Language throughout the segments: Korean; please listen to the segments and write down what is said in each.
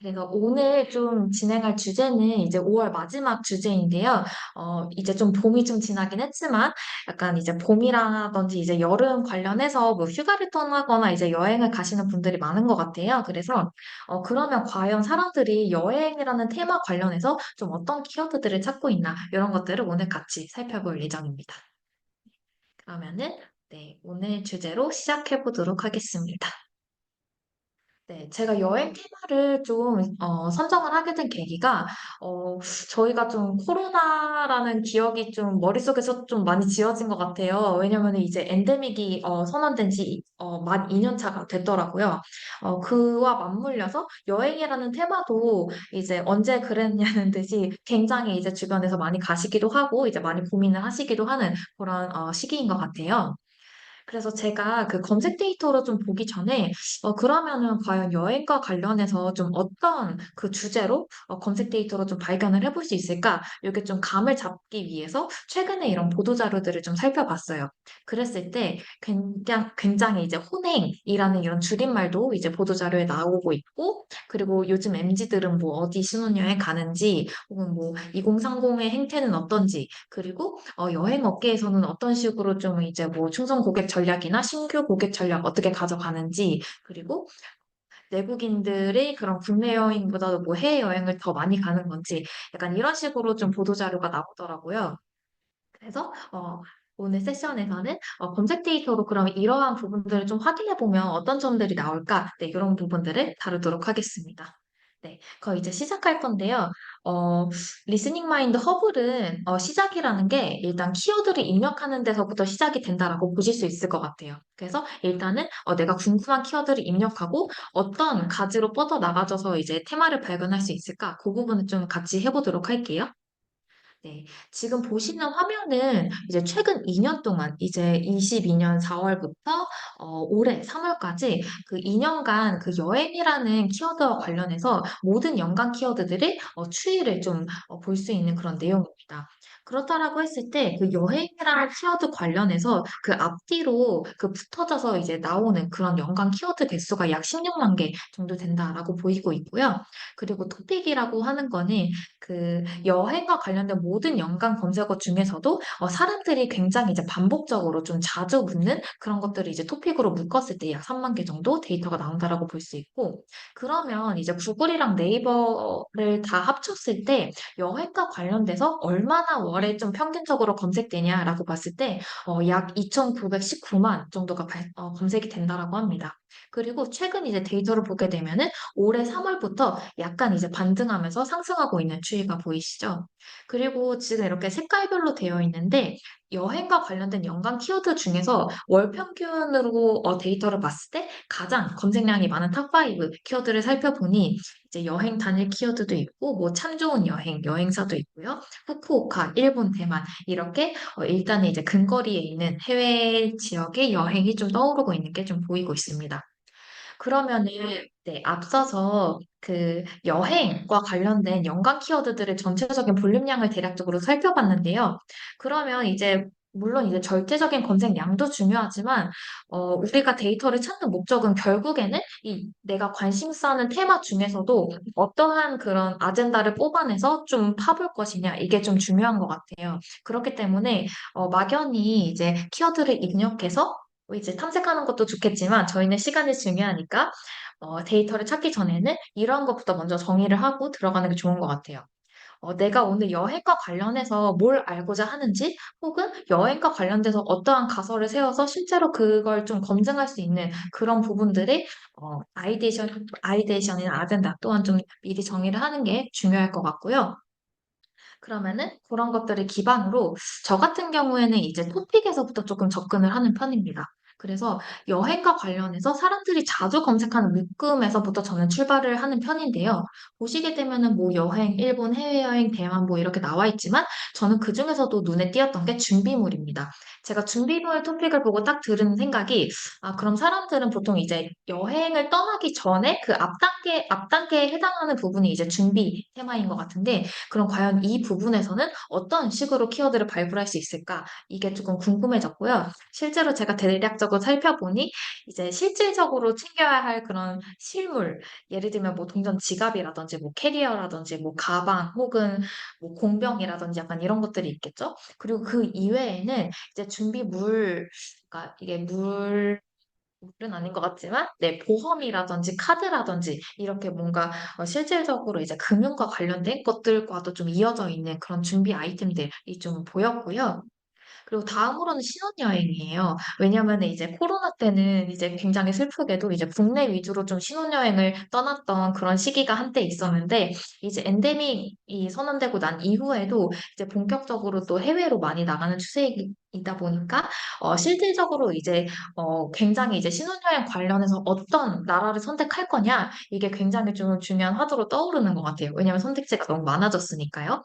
그래서 오늘 좀 진행할 주제는 이제 5월 마지막 주제인데요. 이제 좀 봄이 좀 지나긴 했지만 약간 이제 봄이라든지 이제 여름 관련해서 뭐 휴가를 떠나거나 이제 여행을 가시는 분들이 많은 것 같아요. 그래서 그러면 과연 사람들이 여행이라는 테마 관련해서 좀 어떤 키워드들을 찾고 있나 이런 것들을 오늘 같이 살펴볼 예정입니다. 그러면은 네, 오늘 주제로 시작해 보도록 하겠습니다. 네, 제가 여행 테마를 좀 선정을 하게 된 계기가 어, 저희가 좀 코로나라는 기억이 좀 머릿속에서 좀 많이 지워진 것 같아요. 왜냐면 이제 엔데믹이 선언된 지 만 2년 차가 됐더라고요. 그와 맞물려서 여행이라는 테마도 이제 언제 그랬냐는 듯이 굉장히 이제 주변에서 많이 가시기도 하고 이제 많이 고민을 하시기도 하는 그런 시기인 것 같아요. 그래서 제가 그 검색 데이터로 좀 보기 전에, 그러면은 과연 여행과 관련해서 좀 어떤 그 주제로 검색 데이터로 좀 발견을 해볼 수 있을까? 이게 좀 감을 잡기 위해서 최근에 이런 보도자료들을 좀 살펴봤어요. 그랬을 때 굉장히 이제 혼행이라는 이런 줄임말도 이제 보도자료에 나오고 있고, 그리고 요즘 MZ들은 뭐 어디 신혼여행 가는지, 혹은 뭐 2030의 행태는 어떤지, 그리고 여행 업계에서는 어떤 식으로 좀 이제 뭐 충성 고객 전략이나 신규 고객 전략 어떻게 가져가는지, 그리고 내국인들이 그런 국내 여행보다도 뭐 해외 여행을 더 많이 가는 건지, 약간 이런 식으로 좀 보도자료가 나오더라고요. 그래서 오늘 세션에서는 검색 데이터로 그럼 이러한 부분들을 좀 확인해 보면 어떤 점들이 나올까? 네, 이런 부분들을 다루도록 하겠습니다. 네, 그럼 이제 시작할 건데요. 어, 리스닝 마인드 허블은 시작이라는 게 일단 키워드를 입력하는 데서부터 시작이 된다라고 보실 수 있을 것 같아요. 그래서 일단은 내가 궁금한 키워드를 입력하고 어떤 가지로 뻗어 나가져서 이제 테마를 발견할 수 있을까? 그 부분을 좀 같이 해보도록 할게요. 네, 지금 보시는 화면은 이제 최근 2년 동안, 이제 22년 4월부터 올해 3월까지 그 2년간 그 여행이라는 키워드와 관련해서 모든 연관 키워드들의 추이를 좀 볼 수 있는 그런 내용입니다. 그렇다라고 했을 때 그 여행이라는 키워드 관련해서 그 앞뒤로 그 붙어져서 이제 나오는 그런 연관 키워드 개수가 약 16만 개 정도 된다라고 보이고 있고요. 그리고 토픽이라고 하는 거는 그 여행과 관련된 모든 연관 검색어 중에서도 사람들이 굉장히 이제 반복적으로 좀 자주 묻는 그런 것들을 이제 토픽으로 묶었을 때 약 3만 개 정도 데이터가 나온다라고 볼 수 있고, 그러면 이제 구글이랑 네이버를 다 합쳤을 때 여행과 관련돼서 얼마나 월에 좀 평균적으로 검색되냐라고 봤을 때 약 2,919만 정도가 검색이 된다라고 합니다. 그리고 최근 이제 데이터를 보게 되면은 올해 3월부터 약간 이제 반등하면서 상승하고 있는 추이가 보이시죠? 그리고 지금 이렇게 색깔별로 되어 있는데 여행과 관련된 연관 키워드 중에서 월 평균으로 데이터를 봤을 때 가장 검색량이 많은 탑5 키워드를 살펴보니 이제 여행 단일 키워드도 있고 뭐 참 좋은 여행, 여행사도 있고요. 후쿠오카, 일본, 대만 이렇게 일단은 이제 근거리에 있는 해외 지역의 여행이 좀 떠오르고 있는 게 좀 보이고 있습니다. 그러면은 네, 앞서서 그 여행과 관련된 연관 키워드들의 전체적인 볼륨량을 대략적으로 살펴봤는데요. 그러면 이제 물론 이제 절대적인 검색량도 중요하지만 우리가 데이터를 찾는 목적은 결국에는 이 내가 관심사 하는 테마 중에서도 어떠한 그런 아젠다를 뽑아내서 좀 파볼 것이냐 이게 좀 중요한 것 같아요. 그렇기 때문에 막연히 이제 키워드를 입력해서 이제 탐색하는 것도 좋겠지만 저희는 시간이 중요하니까 데이터를 찾기 전에는 이러한 것부터 먼저 정의를 하고 들어가는 게 좋은 것 같아요. 내가 오늘 여행과 관련해서 뭘 알고자 하는지, 혹은 여행과 관련돼서 어떠한 가설을 세워서 실제로 그걸 좀 검증할 수 있는 그런 부분들이 아이데이션이나 아젠다 또한 좀 미리 정의를 하는 게 중요할 것 같고요. 그러면은 그런 것들을 기반으로 저 같은 경우에는 이제 토픽에서부터 조금 접근을 하는 편입니다. 그래서 여행과 관련해서 사람들이 자주 검색하는 묶음에서부터 저는 출발을 하는 편인데요. 보시게 되면은 뭐 여행, 일본, 해외여행, 대만 뭐 이렇게 나와 있지만 저는 그 중에서도 눈에 띄었던 게 준비물입니다. 제가 준비물 토픽을 보고 딱 들은 생각이 그럼 사람들은 보통 이제 여행을 떠나기 전에 그 앞 앞단계에 해당하는 부분이 이제 준비 테마인 것 같은데, 그럼 과연 이 부분에서는 어떤 식으로 키워드를 발굴할 수 있을까? 이게 조금 궁금해졌고요. 실제로 제가 대략적으로 살펴보니, 이제 실질적으로 챙겨야 할 그런 실물, 예를 들면 뭐 동전 지갑이라든지, 뭐 캐리어라든지, 뭐 가방, 혹은 뭐 공병이라든지 약간 이런 것들이 있겠죠? 그리고 그 이외에는 이제 준비물, 그러니까 이게 물은 아닌 것 같지만, 네, 보험이라든지 카드라든지 이렇게 뭔가 실질적으로 이제 금융과 관련된 것들과도 좀 이어져 있는 그런 준비 아이템들이 좀 보였고요. 그리고 다음으로는 신혼여행이에요. 왜냐면 이제 코로나 때는 이제 굉장히 슬프게도 이제 국내 위주로 좀 신혼여행을 떠났던 그런 시기가 한때 있었는데, 이제 엔데믹이 선언되고 난 이후에도 이제 본격적으로 또 해외로 많이 나가는 추세이다 보니까, 실질적으로 이제, 굉장히 이제 신혼여행 관련해서 어떤 나라를 선택할 거냐, 이게 굉장히 좀 중요한 화두로 떠오르는 것 같아요. 왜냐면 선택지가 너무 많아졌으니까요.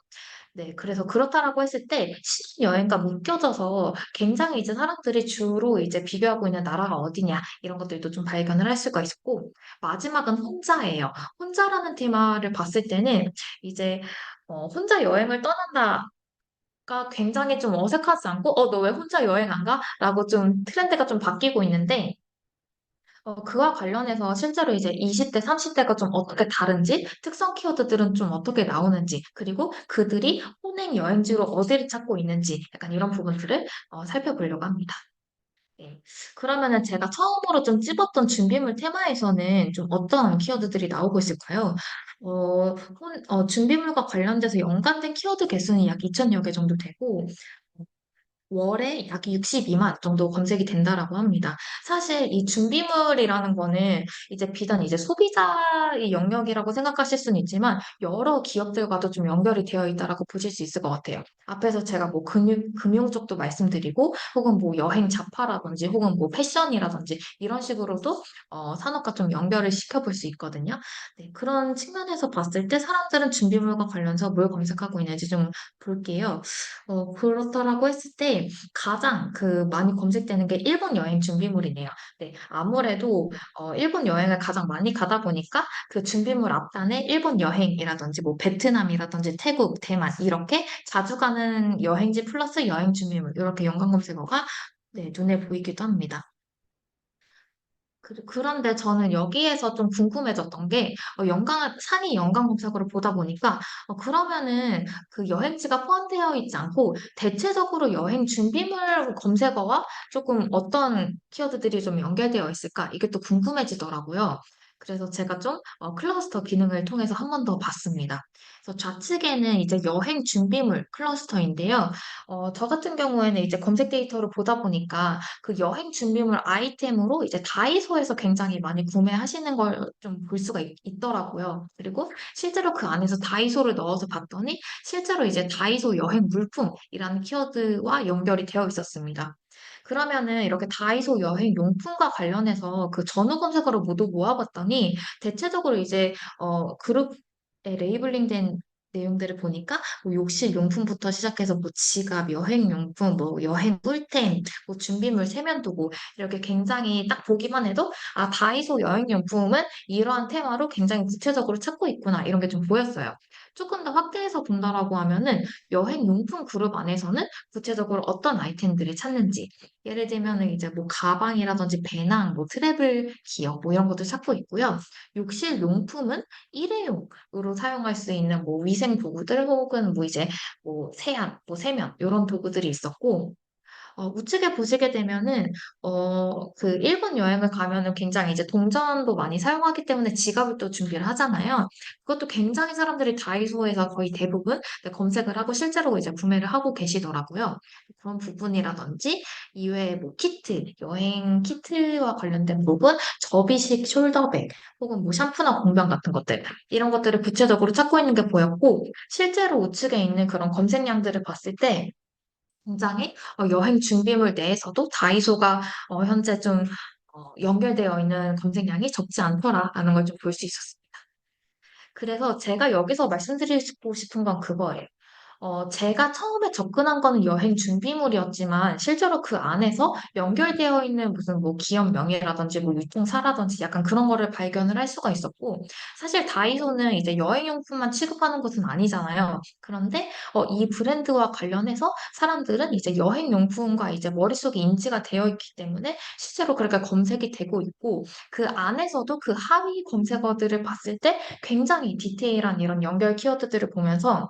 네, 그래서 그렇다라고 했을 때 신여행과 묶여져서 굉장히 이제 사람들이 주로 이제 비교하고 있는 나라가 어디냐 이런 것들도 좀 발견을 할 수가 있고, 마지막은 혼자예요. 혼자라는 테마를 봤을 때는 이제 혼자 여행을 떠난다가 굉장히 좀 어색하지 않고 너 왜 혼자 여행 안 가? 라고 좀 트렌드가 좀 바뀌고 있는데, 그와 관련해서 실제로 이제 20대, 30대가 좀 어떻게 다른지, 특성 키워드들은 좀 어떻게 나오는지, 그리고 그들이 혼행 여행지로 어디를 찾고 있는지, 약간 이런 부분들을 살펴보려고 합니다. 네. 그러면은 제가 처음으로 좀 찝었던 준비물 테마에서는 좀 어떤 키워드들이 나오고 있을까요? 준비물과 관련돼서 연관된 키워드 개수는 약 2천여 개 정도 되고, 월에 약 62만 정도 검색이 된다라고 합니다. 사실 이 준비물이라는 거는 이제 비단 이제 소비자의 영역이라고 생각하실 수는 있지만 여러 기업들과도 좀 연결이 되어 있다라고 보실 수 있을 것 같아요. 앞에서 제가 뭐 금융 쪽도 말씀드리고 혹은 뭐 여행 잡화라든지 혹은 뭐 패션이라든지 이런 식으로도 산업과 좀 연결을 시켜볼 수 있거든요. 네, 그런 측면에서 봤을 때 사람들은 준비물과 관련해서 뭘 검색하고 있는지 좀 볼게요. 그렇다라고 했을 때 가장 그 많이 검색되는 게 일본 여행 준비물이네요. 네, 아무래도 일본 여행을 가장 많이 가다 보니까 그 준비물 앞단에 일본 여행이라든지 뭐 베트남이라든지 태국, 대만 이렇게 자주 가는 여행지 플러스 여행 준비물 이렇게 연관 검색어가 네, 눈에 보이기도 합니다. 그런데 저는 여기에서 좀 궁금해졌던 게, 상위 연관 검색어를 보다 보니까, 그러면은 그 여행지가 포함되어 있지 않고, 대체적으로 여행 준비물 검색어와 조금 어떤 키워드들이 좀 연결되어 있을까? 이게 또 궁금해지더라고요. 그래서 제가 좀 클러스터 기능을 통해서 한 번 더 봤습니다. 그래서 좌측에는 이제 여행 준비물 클러스터인데요. 저 같은 경우에는 이제 검색 데이터를 보다 보니까 그 여행 준비물 아이템으로 이제 다이소에서 굉장히 많이 구매하시는 걸 좀 볼 수가 있더라고요. 그리고 실제로 그 안에서 다이소를 넣어서 봤더니 실제로 이제 다이소 여행 물품이라는 키워드와 연결이 되어 있었습니다. 그러면은 이렇게 다이소 여행 용품과 관련해서 그 전후 검색어를 모두 모아봤더니 대체적으로 이제 그룹에 레이블링된 내용들을 보니까 뭐 욕실 용품부터 시작해서 뭐 지갑, 여행 용품, 뭐 여행 꿀템, 뭐 준비물, 세면도구 이렇게 굉장히 딱 보기만 해도 다이소 여행 용품은 이러한 테마로 굉장히 구체적으로 찾고 있구나 이런 게 좀 보였어요. 조금 더 확대해서 본다라고 하면은 여행 용품 그룹 안에서는 구체적으로 어떤 아이템들을 찾는지, 예를 들면은 이제 뭐 가방이라든지 배낭, 뭐 트래블 기어 뭐 이런 것들 찾고 있고요. 욕실 용품은 일회용으로 사용할 수 있는 뭐 위생 도구들 혹은 뭐 이제 뭐 세안, 뭐 세면 이런 도구들이 있었고, 우측에 보시게 되면은, 그 일본 여행을 가면은 굉장히 이제 동전도 많이 사용하기 때문에 지갑을 또 준비를 하잖아요. 그것도 굉장히 사람들이 다이소에서 거의 대부분 네, 검색을 하고 실제로 이제 구매를 하고 계시더라고요. 그런 부분이라든지, 이외에 뭐 키트, 여행 키트와 관련된 부분, 접이식 숄더백, 혹은 뭐 샴푸나 공병 같은 것들, 이런 것들을 구체적으로 찾고 있는 게 보였고, 실제로 우측에 있는 그런 검색량들을 봤을 때, 굉장히 여행 준비물 내에서도 다이소가 현재 좀 연결되어 있는 검색량이 적지 않더라라는 걸 좀 볼 수 있었습니다. 그래서 제가 여기서 말씀드리고 싶은 건 그거예요. 제가 처음에 접근한 거는 여행 준비물이었지만, 실제로 그 안에서 연결되어 있는 무슨 뭐 기업명이라든지 뭐 유통사라든지 약간 그런 거를 발견을 할 수가 있었고, 사실 다이소는 이제 여행용품만 취급하는 곳은 아니잖아요. 그런데, 이 브랜드와 관련해서 사람들은 이제 여행용품과 이제 머릿속에 인지가 되어 있기 때문에 실제로 그렇게 검색이 되고 있고, 그 안에서도 그 하위 검색어들을 봤을 때 굉장히 디테일한 이런 연결 키워드들을 보면서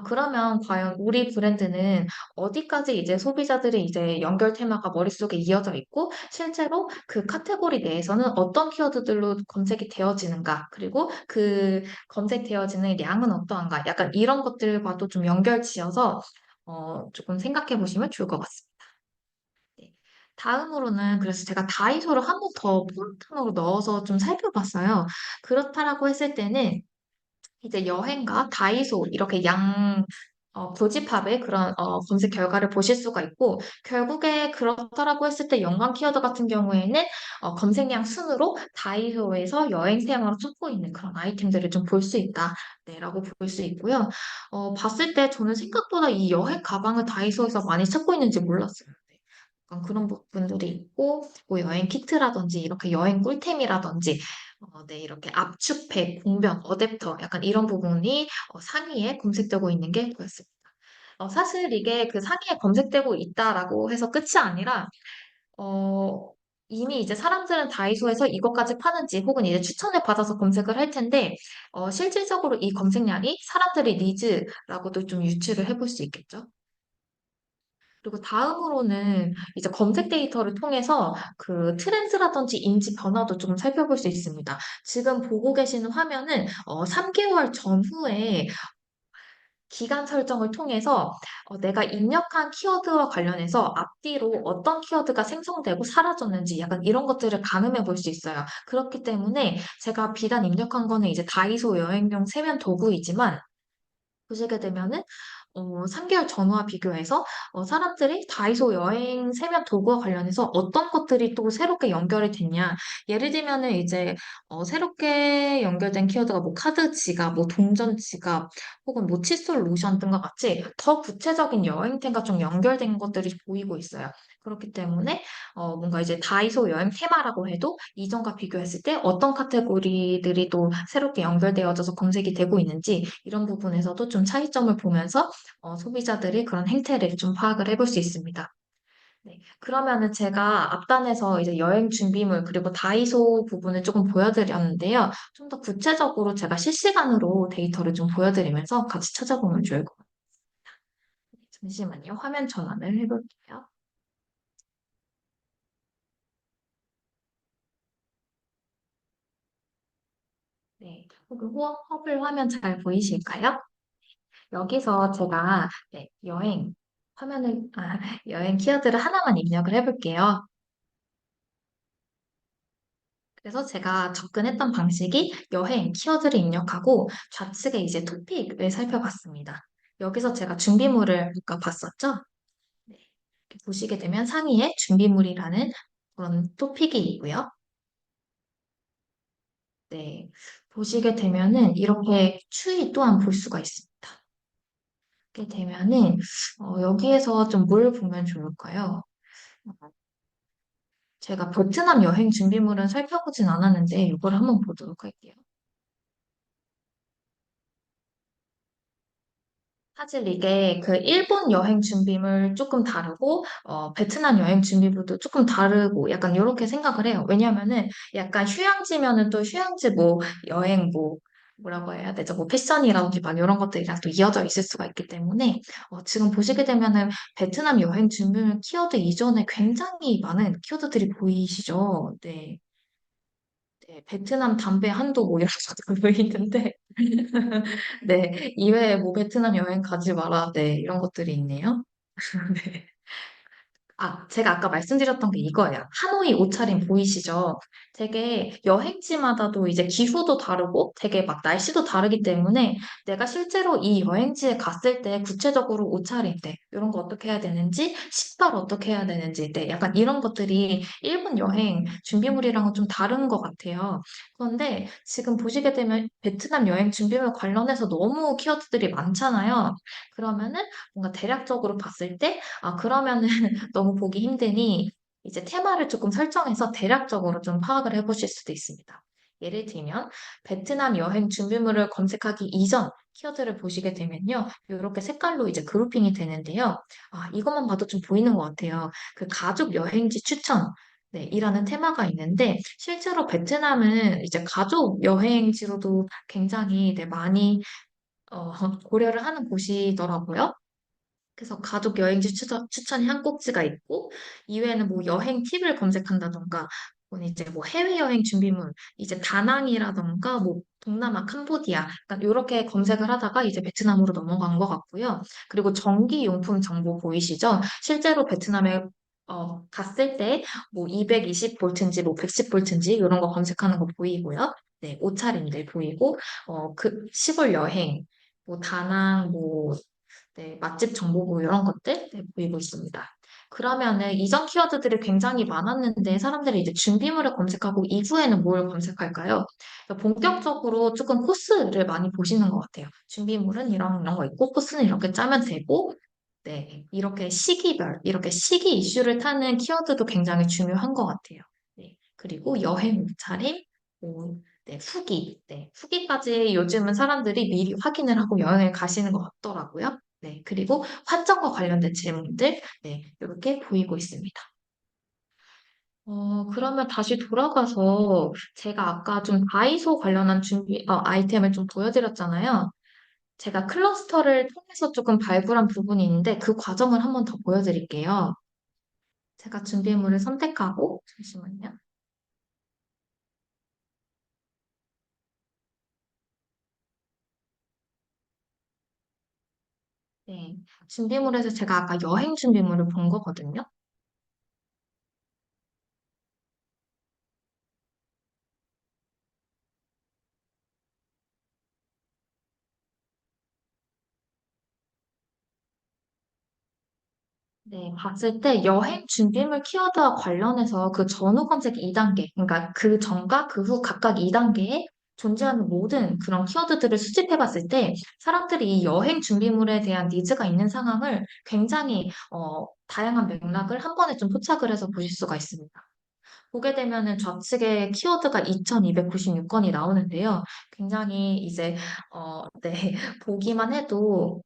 그러면 과연 우리 브랜드는 어디까지 이제 소비자들의 이제 연결 테마가 머릿속에 이어져 있고, 실제로 그 카테고리 내에서는 어떤 키워드들로 검색이 되어지는가, 그리고 그 검색되어지는 양은 어떠한가, 약간 이런 것들과도 좀 연결 지어서, 조금 생각해 보시면 좋을 것 같습니다. 네. 다음으로는 그래서 제가 다이소를 한 번 더 포인트로 넣어서 좀 살펴봤어요. 그렇다라고 했을 때는 이제 여행과 다이소 이렇게 교집합의 그런 검색 결과를 보실 수가 있고 결국에 그렇다라고 했을 때 연관 키워드 같은 경우에는 검색량 순으로 다이소에서 여행 테마로 찾고 있는 그런 아이템들을 좀 볼 수 있다. 네, 라고 볼 수 있고요. 봤을 때 저는 생각보다 이 여행 가방을 다이소에서 많이 찾고 있는지 몰랐어요. 네. 약간 그런 부분들이 있고, 뭐 여행 키트라든지, 이렇게 여행 꿀템이라든지, 네, 이렇게 압축팩, 공병, 어댑터, 약간 이런 부분이 상위에 검색되고 있는 게 보였습니다. 사실 이게 그 상위에 검색되고 있다라고 해서 끝이 아니라, 어, 이미 이제 사람들은 다이소에서 이것까지 파는지 혹은 이제 추천을 받아서 검색을 할 텐데, 실질적으로 이 검색량이 사람들의 니즈라고도 좀 유추를 해볼 수 있겠죠. 그리고 다음으로는 이제 검색 데이터를 통해서 그 트렌드라든지 인지 변화도 좀 살펴볼 수 있습니다. 지금 보고 계시는 화면은 3개월 전후에 기간 설정을 통해서 내가 입력한 키워드와 관련해서 앞뒤로 어떤 키워드가 생성되고 사라졌는지 약간 이런 것들을 가늠해 볼 수 있어요. 그렇기 때문에 제가 비단 입력한 거는 이제 다이소 여행용 세면 도구이지만 보시게 되면은 3개월 전후와 비교해서 사람들이 다이소 여행 세면 도구와 관련해서 어떤 것들이 또 새롭게 연결이 됐냐. 예를 들면은 이제 새롭게 연결된 키워드가 뭐 카드 지갑, 뭐 동전 지갑, 혹은 뭐 칫솔 로션 등과 같이 더 구체적인 여행템과 좀 연결된 것들이 보이고 있어요. 그렇기 때문에 뭔가 이제 다이소 여행 테마라고 해도 이전과 비교했을 때 어떤 카테고리들이 또 새롭게 연결되어져서 검색이 되고 있는지 이런 부분에서도 좀 차이점을 보면서 소비자들이 그런 행태를 좀 파악을 해볼 수 있습니다. 네. 그러면은 제가 앞단에서 이제 여행 준비물 그리고 다이소 부분을 조금 보여드렸는데요. 좀 더 구체적으로 제가 실시간으로 데이터를 좀 보여드리면서 같이 찾아보면 좋을 것 같아요. 잠시만요. 화면 전환을 해볼게요. 네. 혹은 허블 화면 잘 보이실까요? 여기서 제가 네, 여행 키워드를 하나만 입력을 해볼게요. 그래서 제가 접근했던 방식이 여행 키워드를 입력하고 좌측에 이제 토픽을 살펴봤습니다. 여기서 제가 준비물을 아까 봤었죠? 네. 이렇게 보시게 되면 상위에 준비물이라는 그런 토픽이 있고요. 네. 보시게 되면은 이렇게 추리 또한 볼 수가 있습니다. 이렇게 되면은 여기에서 좀 뭘 보면 좋을까요? 제가 베트남 여행 준비물은 살펴보진 않았는데 이걸 한번 보도록 할게요. 사실 이게 그 일본 여행 준비물 조금 다르고, 베트남 여행 준비물도 조금 다르고, 약간 이렇게 생각을 해요. 왜냐면은 약간 휴양지면은 또 휴양지 뭐 여행 뭐, 뭐라고 해야 되죠? 뭐 패션이라든지 막 이런 것들이랑 또 이어져 있을 수가 있기 때문에, 지금 보시게 되면은 베트남 여행 준비물 키워드 이전에 굉장히 많은 키워드들이 보이시죠? 네. 네, 베트남 담배 한도 뭐 이런 것도 보이는데, 네, 이외에 뭐 베트남 여행 가지 마라, 네, 이런 것들이 있네요. 네. 제가 아까 말씀드렸던 게 이거예요. 하노이 옷차림 보이시죠? 되게 여행지마다도 이제 기후도 다르고 되게 막 날씨도 다르기 때문에 내가 실제로 이 여행지에 갔을 때 구체적으로 옷차림, 네, 이런 거 어떻게 해야 되는지, 식발 어떻게 해야 되는지, 네, 약간 이런 것들이 일본 여행 준비물이랑은 좀 다른 것 같아요. 그런데 지금 보시게 되면 베트남 여행 준비물 관련해서 너무 키워드들이 많잖아요. 그러면은 뭔가 대략적으로 봤을 때, 아, 그러면은 너무 보기 힘드니 이제 테마를 조금 설정해서 대략적으로 좀 파악을 해보실 수도 있습니다. 예를 들면, 베트남 여행 준비물을 검색하기 이전 키워드를 보시게 되면요. 이렇게 색깔로 이제 그룹핑이 되는데요. 아, 이것만 봐도 좀 보이는 것 같아요. 그 가족 여행지 추천. 네, 이라는 테마가 있는데, 실제로 베트남은 이제 가족 여행지로도 굉장히 네, 많이 고려를 하는 곳이더라고요. 그래서 가족 여행지 추천이 한 꼭지가 있고, 이외에는 뭐 여행 팁을 검색한다던가, 혹은 이제 뭐 해외여행 준비물, 이제 다낭이라던가, 뭐 동남아, 캄보디아, 약간 이렇게 검색을 하다가 이제 베트남으로 넘어간 것 같고요. 그리고 전기용품 정보 보이시죠? 실제로 베트남에 갔을 때 뭐 220볼트인지 뭐 110볼트인지 이런 거 검색하는 거 보이고요. 네, 옷차림들 보이고, 그 시골 여행, 뭐 다낭, 뭐 네, 맛집 정보고 이런 것들 네, 보이고 있습니다. 그러면은 이전 키워드들이 굉장히 많았는데 사람들이 이제 준비물을 검색하고 이후에는 뭘 검색할까요? 그러니까 본격적으로 조금 코스를 많이 보시는 것 같아요. 준비물은 이런 거 있고 코스는 이렇게 짜면 되고 네, 이렇게 시기별, 이렇게 시기 이슈를 타는 키워드도 굉장히 중요한 것 같아요. 네, 그리고 여행 옷차림, 뭐, 네, 후기, 네, 후기까지 요즘은 사람들이 미리 확인을 하고 여행을 가시는 것 같더라고요. 네, 그리고 환점과 관련된 질문들, 네, 이렇게 보이고 있습니다. 그러면 다시 돌아가서 제가 아까 좀 다이소 관련한 아이템을 좀 보여드렸잖아요. 제가 클러스터를 통해서 조금 발굴한 부분이 있는데 그 과정을 한번 더 보여드릴게요. 제가 준비물을 선택하고, 잠시만요. 네, 준비물에서 제가 아까 여행 준비물을 본 거거든요. 네, 봤을 때 여행 준비물 키워드와 관련해서 그 전후 검색 2단계, 그러니까 그 전과 그 후 각각 2단계에 존재하는 모든 그런 키워드들을 수집해 봤을 때 사람들이 이 여행 준비물에 대한 니즈가 있는 상황을 굉장히 다양한 맥락을 한 번에 좀 포착을 해서 보실 수가 있습니다. 보게 되면은 좌측에 키워드가 2296건이 나오는데요. 굉장히 이제, 네, 보기만 해도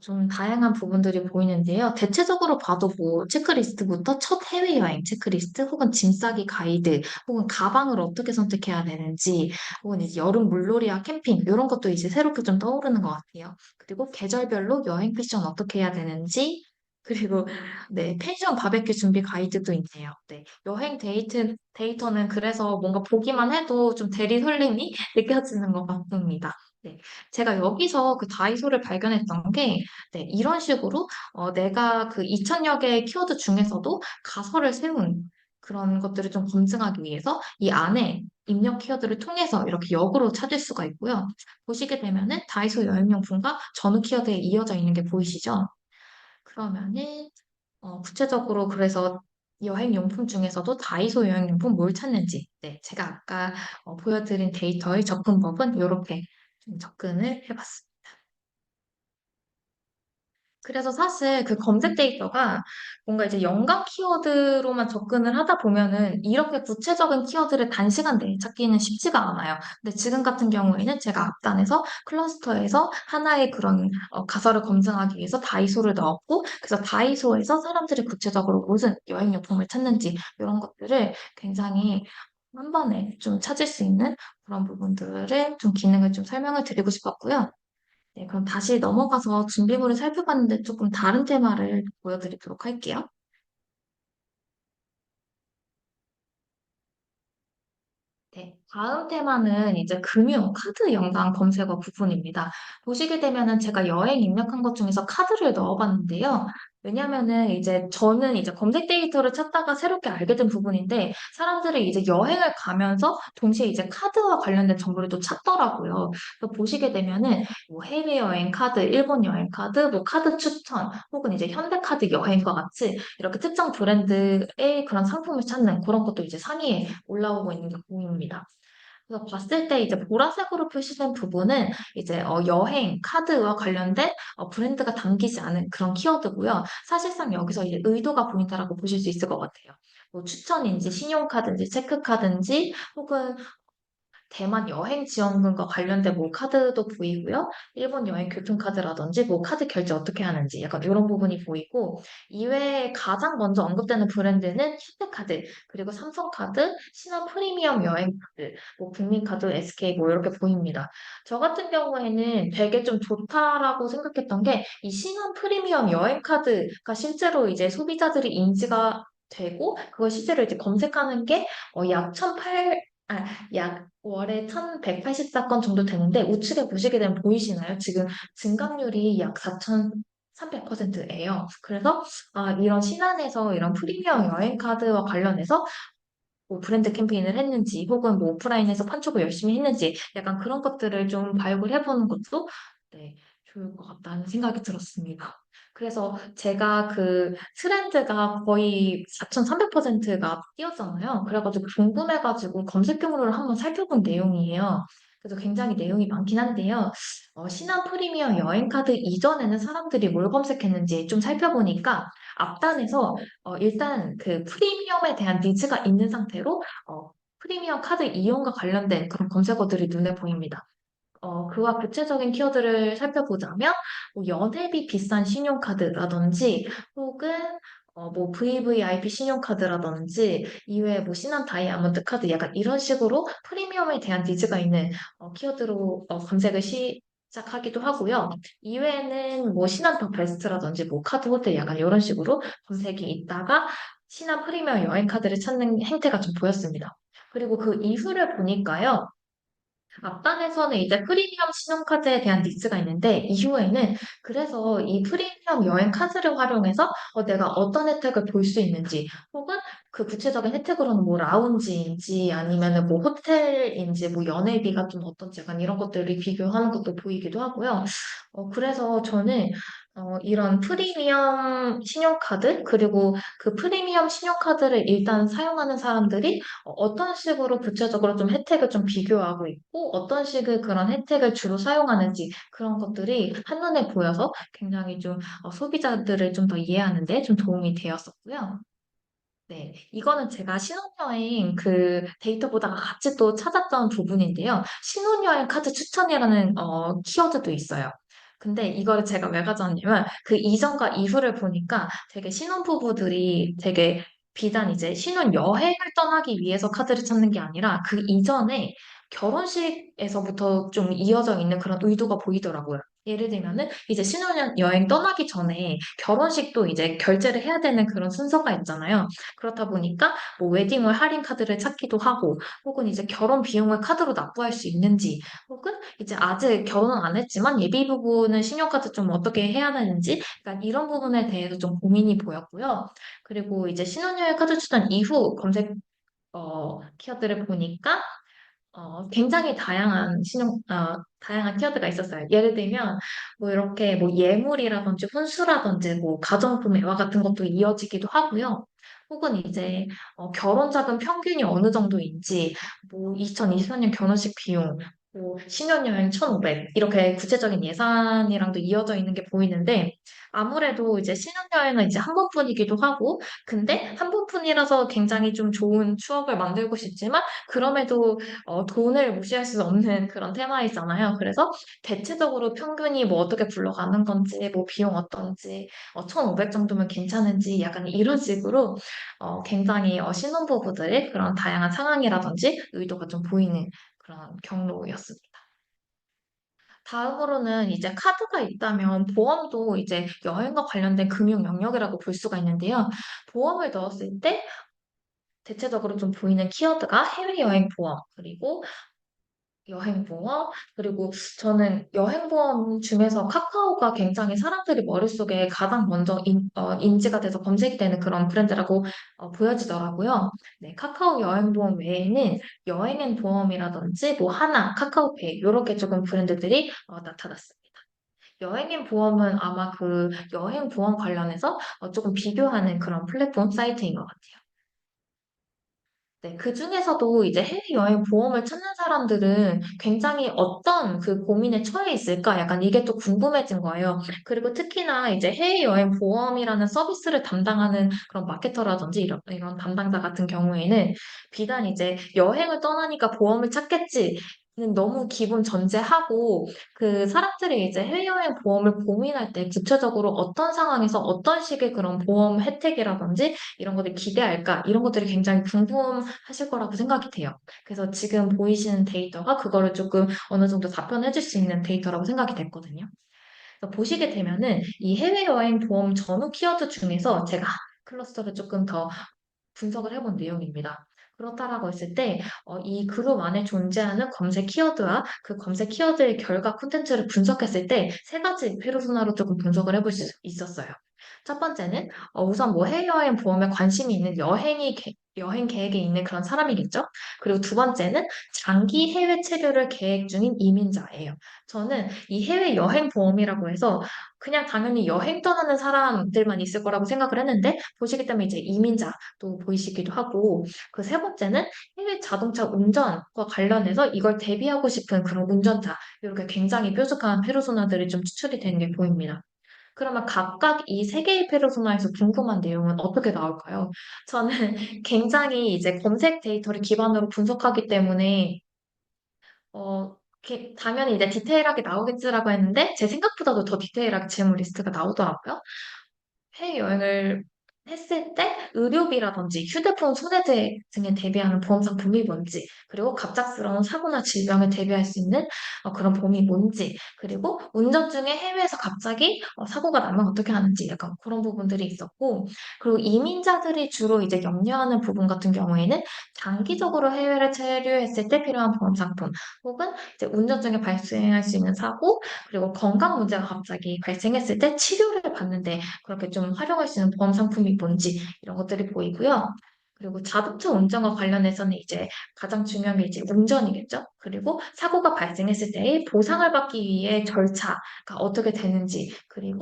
좀 다양한 부분들이 보이는데요. 대체적으로 봐도 뭐 체크리스트부터 첫 해외여행 체크리스트 혹은 짐 싸기 가이드 혹은 가방을 어떻게 선택해야 되는지 혹은 이제 여름 물놀이와 캠핑 이런 것도 이제 새롭게 좀 떠오르는 것 같아요. 그리고 계절별로 여행 패션 어떻게 해야 되는지 그리고 네, 펜션 바베큐 준비 가이드도 있네요. 네, 여행 데이터는 그래서 뭔가 보기만 해도 좀 대리 설렘이 느껴지는 것 같습니다. 네. 제가 여기서 그 다이소를 발견했던 게, 네, 이런 식으로, 내가 그 2000여 개의 키워드 중에서도 가설을 세운 그런 것들을 좀 검증하기 위해서 이 안에 입력 키워드를 통해서 이렇게 역으로 찾을 수가 있고요. 보시게 되면은 다이소 여행용품과 전후 키워드에 이어져 있는 게 보이시죠? 그러면은, 구체적으로 그래서 여행용품 중에서도 다이소 여행용품 뭘 찾는지, 네, 제가 아까 보여드린 데이터의 접근법은 이렇게 좀 접근을 해봤습니다. 그래서 사실 그 검색 데이터가 뭔가 이제 연관 키워드로만 접근을 하다 보면은 이렇게 구체적인 키워드를 단시간 내에 찾기는 쉽지가 않아요. 근데 지금 같은 경우에는 제가 앞단에서 클러스터에서 하나의 그런 가설을 검증하기 위해서 다이소를 넣었고, 그래서 다이소에서 사람들이 구체적으로 무슨 여행용품을 찾는지 이런 것들을 굉장히 한 번에 좀 찾을 수 있는 그런 부분들을 좀 기능을 좀 설명을 드리고 싶었고요. 네, 그럼 다시 넘어가서 준비물을 살펴봤는데 조금 다른 테마를 보여드리도록 할게요. 네, 다음 테마는 이제 금융, 카드 연관 검색어 부분입니다. 보시게 되면은 제가 여행 입력한 것 중에서 카드를 넣어봤는데요. 왜냐면은 이제 저는 이제 검색 데이터를 찾다가 새롭게 알게 된 부분인데 사람들이 이제 여행을 가면서 동시에 이제 카드와 관련된 정보를 또 찾더라고요. 그래서 보시게 되면은 뭐 해외여행 카드, 일본 여행 카드, 뭐 카드 추천 혹은 이제 현대카드 여행과 같이 이렇게 특정 브랜드의 그런 상품을 찾는 그런 것도 이제 상위에 올라오고 있는 게 보입니다. 그래서 봤을 때 이제 보라색으로 표시된 부분은 이제 여행 카드와 관련된 브랜드가 담기지 않은 그런 키워드고요. 사실상 여기서 이제 의도가 보인다라고 보실 수 있을 것 같아요. 뭐 추천인지 신용카드인지 체크카드인지 혹은 대만 여행 지원금과 관련된 뭐 카드도 보이고요. 일본 여행 교통카드라든지 뭐 카드 결제 어떻게 하는지 약간 이런 부분이 보이고 이외에 가장 먼저 언급되는 브랜드는 현대카드 그리고 삼성카드, 신한 프리미엄 여행카드, 뭐 국민카드, SK 뭐 이렇게 보입니다. 저 같은 경우에는 되게 좀 좋다라고 생각했던 게 이 신한 프리미엄 여행카드가 실제로 이제 소비자들이 인지가 되고 그걸 실제로 이제 검색하는 게 약 1,800, 약 월에 1,184건 정도 되는데 우측에 보시게 되면 보이시나요? 지금 증가율이 약 4,300%예요. 그래서 이런 신안에서 이런 프리미엄 여행 카드와 관련해서 뭐 브랜드 캠페인을 했는지 혹은 뭐 오프라인에서 판촉을 열심히 했는지 약간 그런 것들을 좀 발굴해보는 것도 네, 좋을 것 같다는 생각이 들었습니다. 그래서 제가 그 트렌드가 거의 4,300%가 뛰었잖아요. 그래가지고 궁금해가지고 검색 경로를 한번 살펴본 내용이에요. 그래서 굉장히 내용이 많긴 한데요. 신한 프리미엄 여행카드 이전에는 사람들이 뭘 검색했는지 좀 살펴보니까 앞단에서 일단 그 프리미엄에 대한 니즈가 있는 상태로 프리미엄 카드 이용과 관련된 그런 검색어들이 눈에 보입니다. 그와 구체적인 키워드를 살펴보자면, 뭐 연회비 비싼 신용카드라든지, 혹은 뭐 VVIP 신용카드라든지, 이외에 뭐 신한 다이아몬드 카드 약간 이런 식으로 프리미엄에 대한 니즈가 있는 키워드로 검색을 시작하기도 하고요. 이외에는 뭐 신한 더 베스트라든지, 뭐 카드 호텔 약간 이런 식으로 검색이 있다가 신한 프리미엄 여행 카드를 찾는 행태가 좀 보였습니다. 그리고 그 이후를 보니까요. 앞단에서는 이제 프리미엄 신용카드에 대한 니즈가 있는데 이후에는 그래서 이 프리미엄 여행 카드를 활용해서 내가 어떤 혜택을 볼 수 있는지 혹은 그 구체적인 혜택으로는 뭐 라운지인지 아니면은 뭐 호텔인지 뭐 연회비가 좀 어떤지 약간 이런 것들을 비교하는 것도 보이기도 하고요. 그래서 저는 이런 프리미엄 신용카드 그리고 그 프리미엄 신용카드를 일단 사용하는 사람들이 어떤 식으로 구체적으로 좀 혜택을 좀 비교하고 있고 어떤 식의 그런 혜택을 주로 사용하는지 그런 것들이 한눈에 보여서 굉장히 좀 소비자들을 좀 더 이해하는 데 좀 도움이 되었었고요. 네, 이거는 제가 신혼여행 그 데이터 보다가 같이 또 찾았던 부분인데요. 신혼여행 카드 추천이라는 키워드도 있어요. 근데 이거를 제가 왜 가져왔냐면 그 이전과 이후를 보니까 되게 신혼부부들이 되게 비단 이제 신혼여행을 떠나기 위해서 카드를 찾는 게 아니라 그 이전에 결혼식에서부터 좀 이어져 있는 그런 의도가 보이더라고요. 예를 들면은 이제 신혼여행 떠나기 전에 결혼식도 이제 결제를 해야 되는 그런 순서가 있잖아요. 그렇다 보니까 뭐 웨딩홀 할인 카드를 찾기도 하고 혹은 이제 결혼 비용을 카드로 납부할 수 있는지 혹은 이제 아직 결혼은 안 했지만 예비 부부는 신용카드 좀 어떻게 해야 되는지 약간 이런 부분에 대해서 좀 고민이 보였고요. 그리고 이제 신혼여행 카드 추천 이후 검색 키워드를 보니까 굉장히 다양한 키워드가 있었어요. 예를 들면, 뭐 이렇게 뭐 예물이라든지 혼수라든지 뭐 가정품 애화 같은 것도 이어지기도 하고요. 혹은 이제 결혼 자금 평균이 어느 정도인지, 뭐 2024년 결혼식 비용, 뭐 신혼여행 1,500 이렇게 구체적인 예산이랑도 이어져 있는 게 보이는데 아무래도 이제 신혼여행은 이제 한 번뿐이기도 하고 근데 한 번뿐이라서 굉장히 좀 좋은 추억을 만들고 싶지만 그럼에도 돈을 무시할 수 없는 그런 테마이잖아요. 그래서 대체적으로 평균이 뭐 어떻게 굴러가는 건지, 뭐 비용 어떤지, 1,500 정도면 괜찮은지 약간 이런 식으로 굉장히 신혼부부들의 그런 다양한 상황이라든지 의도가 좀 보이는 그런 경로였습니다. 다음으로는 이제 카드가 있다면 보험도 이제 여행과 관련된 금융 영역이라고 볼 수가 있는데요. 보험을 넣었을 때 대체적으로 좀 보이는 키워드가 해외여행 보험, 그리고 여행보험, 그리고 저는 여행보험 중에서 카카오가 굉장히 사람들이 머릿속에 가장 먼저 인지가 돼서 검색이 되는 그런 브랜드라고 보여지더라고요. 네, 카카오 여행보험 외에는 여행앤 보험이라든지 뭐 하나, 카카오페이 이렇게 조금 브랜드들이 나타났습니다. 여행앤 보험은 아마 그 여행 보험 관련해서 조금 비교하는 그런 플랫폼 사이트인 것 같아요. 네, 그 중에서도 이제 해외여행 보험을 찾는 사람들은 굉장히 어떤 그 고민에 처해 있을까? 약간 이게 또 궁금해진 거예요. 그리고 특히나 이제 해외여행 보험이라는 서비스를 담당하는 그런 마케터라든지 이런 담당자 같은 경우에는 비단 이제 여행을 떠나니까 보험을 찾겠지. 는 너무 기본 전제하고 그 사람들이 이제 해외여행 보험을 고민할 때 구체적으로 어떤 상황에서 어떤 식의 그런 보험 혜택이라든지 이런 것들 기대할까? 이런 것들이 굉장히 궁금하실 거라고 생각이 돼요. 그래서 지금 보이시는 데이터가 그거를 조금 어느 정도 답변해 줄 수 있는 데이터라고 생각이 됐거든요. 그래서 보시게 되면은 이 해외여행 보험 전후 키워드 중에서 제가 클러스터를 조금 더 분석을 해본 내용입니다. 그렇다라고 했을 때, 이 그룹 안에 존재하는 검색 키워드와 그 검색 키워드의 결과 콘텐츠를 분석했을 때 세 가지 페르소나로 조금 분석을 해볼 수 있었어요. 첫 번째는 우선 뭐 해외여행 보험에 관심이 있는 여행 계획에 있는 그런 사람이겠죠. 그리고 두 번째는 장기 해외 체류를 계획 중인 이민자예요. 저는 이 해외 여행 보험이라고 해서 그냥 당연히 여행 떠나는 사람들만 있을 거라고 생각을 했는데 보시기 때문에 이제 이민자도 보이시기도 하고 그 세 번째는 해외 자동차 운전과 관련해서 이걸 대비하고 싶은 그런 운전자 이렇게 굉장히 뾰족한 페르소나들이 좀 추출이 되는 게 보입니다. 그러면 각각 이 세 개의 페르소나에서 궁금한 내용은 어떻게 나올까요? 저는 굉장히 이제 검색 데이터를 기반으로 분석하기 때문에 당연히 이제 디테일하게 나오겠지라고 했는데 제 생각보다도 더 디테일하게 질문 리스트가 나오더라고요. 해외여행을 했을 때 의료비라든지 휴대폰 손해배 등에 대비하는 보험 상품이 뭔지, 그리고 갑작스러운 사고나 질병에 대비할 수 있는 그런 보험이 뭔지, 그리고 운전 중에 해외에서 갑자기 사고가 나면 어떻게 하는지 약간 그런 부분들이 있었고, 그리고 이민자들이 주로 이제 염려하는 부분 같은 경우에는 장기적으로 해외를 체류했을 때 필요한 보험 상품, 혹은 이제 운전 중에 발생할 수 있는 사고, 그리고 건강 문제가 갑자기 발생했을 때 치료를 받는데 그렇게 좀 활용할 수 있는 보험 상품이 뭔지 이런 것들이 보이고요. 그리고 자동차 운전과 관련해서는 이제 가장 중요한 게 이제 운전이겠죠. 그리고 사고가 발생했을 때의 보상을 받기 위해 절차가 어떻게 되는지, 그리고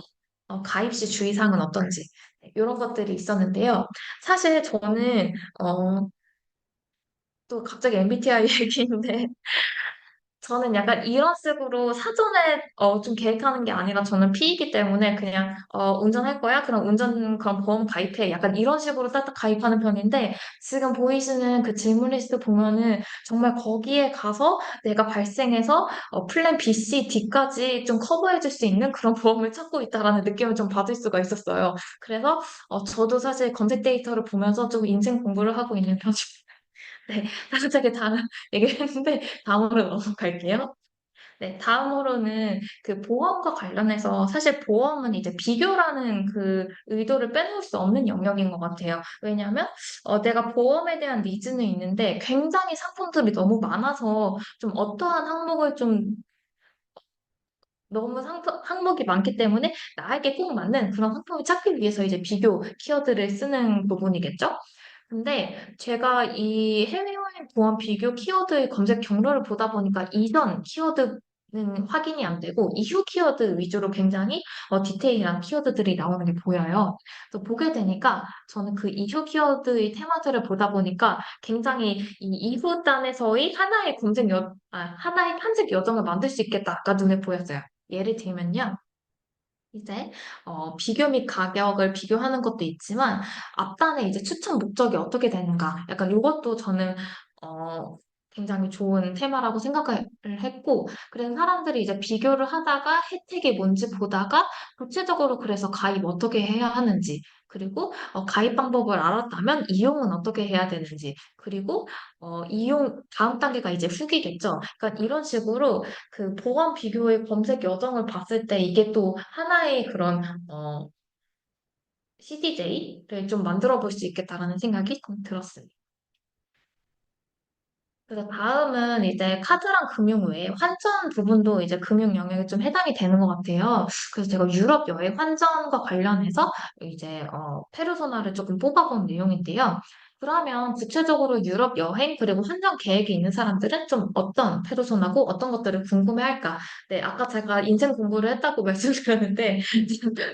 가입 시 주의사항은 어떤지 이런 것들이 있었는데요. 사실 저는 또 갑자기 MBTI 얘기인데 저는 약간 이런 식으로 사전에 좀 계획하는 게 아니라 저는 P이기 때문에 그냥 운전할 거야? 그럼 운전 그럼 보험 가입해. 약간 이런 식으로 딱딱 가입하는 편인데 지금 보이시는 그 질문 리스트 보면은 정말 거기에 가서 내가 발생해서 플랜 B, C, D까지 좀 커버해 줄 수 있는 그런 보험을 찾고 있다라는 느낌을 좀 받을 수가 있었어요. 그래서 저도 사실 검색 데이터를 보면서 좀 인생 공부를 하고 있는 편입니다. 네, 갑자기 다른 얘기를 했는데 다음으로 넘어갈게요. 네, 다음으로는 그 보험과 관련해서 사실 보험은 이제 비교라는 그 의도를 빼놓을 수 없는 영역인 것 같아요. 왜냐하면 내가 보험에 대한 니즈는 있는데 굉장히 상품들이 너무 많아서 좀 어떠한 항목을 좀 너무 항목이 많기 때문에 나에게 꼭 맞는 그런 상품을 찾기 위해서 이제 비교 키워드를 쓰는 부분이겠죠? 근데 제가 이 해외여행 보험 비교 키워드의 검색 경로를 보다 보니까 이전 키워드는 확인이 안 되고 이후 키워드 위주로 굉장히 디테일한 키워드들이 나오는 게 보여요. 그래서 보게 되니까 저는 그 이후 키워드의 테마들을 보다 보니까 굉장히 이 이후 단에서의 하나의 탐색 여정을 만들 수 있겠다가 눈에 보였어요. 예를 들면요. 이제 비교 및 가격을 비교하는 것도 있지만 앞단에 이제 추천 목적이 어떻게 되는가 약간 이것도 저는 어, 굉장히 좋은 테마라고 생각을 했고 그래서 사람들이 이제 비교를 하다가 혜택이 뭔지 보다가 구체적으로 그래서 가입 어떻게 해야 하는지 그리고 가입 방법을 알았다면 이용은 어떻게 해야 되는지 그리고 이용 다음 단계가 이제 후기겠죠. 그러니까 이런 식으로 그 보험 비교의 검색 여정을 봤을 때 이게 또 하나의 그런 CDJ를 좀 만들어 볼 수 있겠다라는 생각이 좀 들었습니다. 그래서 다음은 이제 카드랑 금융 외에 환전 부분도 이제 금융 영역에 좀 해당이 되는 것 같아요. 그래서 제가 유럽 여행 환전과 관련해서 이제 페르소나를 조금 뽑아본 내용인데요. 그러면 구체적으로 유럽 여행 그리고 환전 계획이 있는 사람들은 좀 어떤 페르소나고 어떤 것들을 궁금해할까? 네, 아까 제가 인생 공부를 했다고 말씀드렸는데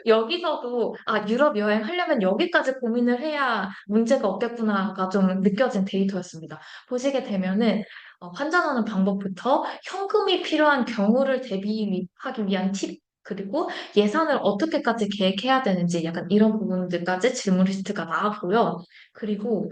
여기서도 유럽 여행 하려면 여기까지 고민을 해야 문제가 없겠구나가 좀 느껴진 데이터였습니다. 보시게 되면은 환전하는 방법부터 현금이 필요한 경우를 대비하기 위한 팁, 그리고 예산을 어떻게까지 계획해야 되는지 약간 이런 부분들까지 질문 리스트가 나왔고요. 그리고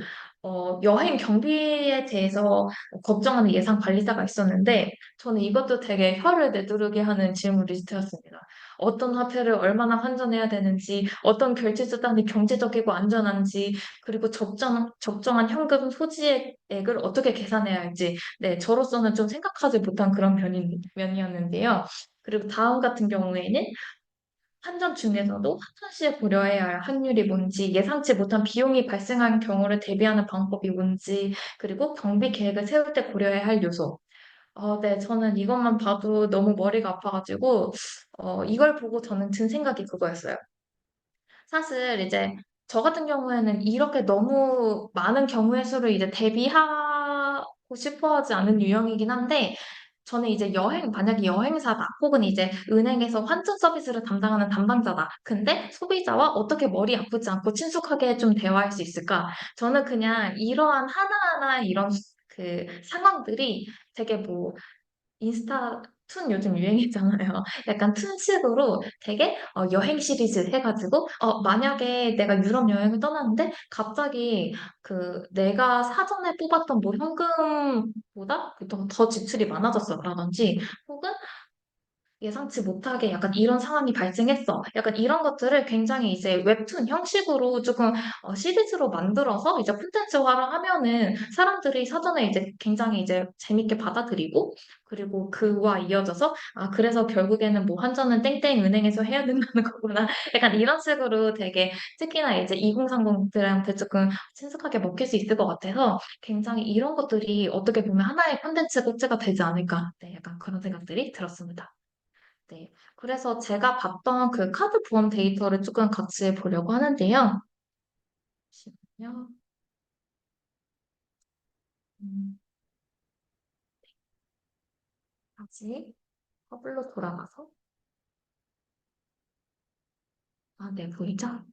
여행 경비에 대해서 걱정하는 예산 관리자가 있었는데 저는 이것도 되게 혀를 내두르게 하는 질문 리스트였습니다. 어떤 화폐를 얼마나 환전해야 되는지, 어떤 결제 수단이 경제적이고 안전한지, 그리고 적정한 현금 소지액을 어떻게 계산해야 할지, 네, 저로서는 좀 생각하지 못한 그런 면이었는데요. 그리고 다음 같은 경우에는 환전 중에서도 환전 시에 고려해야 할 확률이 뭔지, 예상치 못한 비용이 발생한 경우를 대비하는 방법이 뭔지, 그리고 경비 계획을 세울 때 고려해야 할 요소. 네, 저는 이것만 봐도 너무 머리가 아파가지고, 이걸 보고 저는 든 생각이 그거였어요. 사실 이제 저 같은 경우에는 이렇게 너무 많은 경우의 수를 이제 대비하고 싶어 하지 않은 유형이긴 한데, 저는 이제 만약에 여행사다, 혹은 이제 은행에서 환전 서비스를 담당하는 담당자다. 근데 소비자와 어떻게 머리 아프지 않고 친숙하게 좀 대화할 수 있을까? 저는 그냥 이러한 하나하나 이런 그 상황들이 되게 뭐 인스타 툰 요즘 유행이잖아요. 약간 툰식으로 되게 여행 시리즈 해가지고 만약에 내가 유럽 여행을 떠났는데 갑자기 내가 사전에 뽑았던 뭐 현금보다 보통 더 지출이 많아졌어라든지 혹은 예상치 못하게 약간 이런 상황이 발생했어. 약간 이런 것들을 굉장히 이제 웹툰 형식으로 조금 시리즈로 만들어서 이제 콘텐츠화를 하면은 사람들이 사전에 이제 굉장히 이제 재밌게 받아들이고 그리고 그와 이어져서 그래서 결국에는 뭐 환전은 땡땡 은행에서 해야 된다는 거구나. 약간 이런 식으로 되게 특히나 이제 2030들한테 조금 친숙하게 먹힐 수 있을 것 같아서 굉장히 이런 것들이 어떻게 보면 하나의 콘텐츠 꽂지가 되지 않을까. 네, 약간 그런 생각들이 들었습니다. 네. 그래서 제가 봤던 그 카드 보험 데이터를 조금 같이 보려고 하는데요. 잠시만요. 음, 다시 허블로 돌아가서. 네, 보이죠?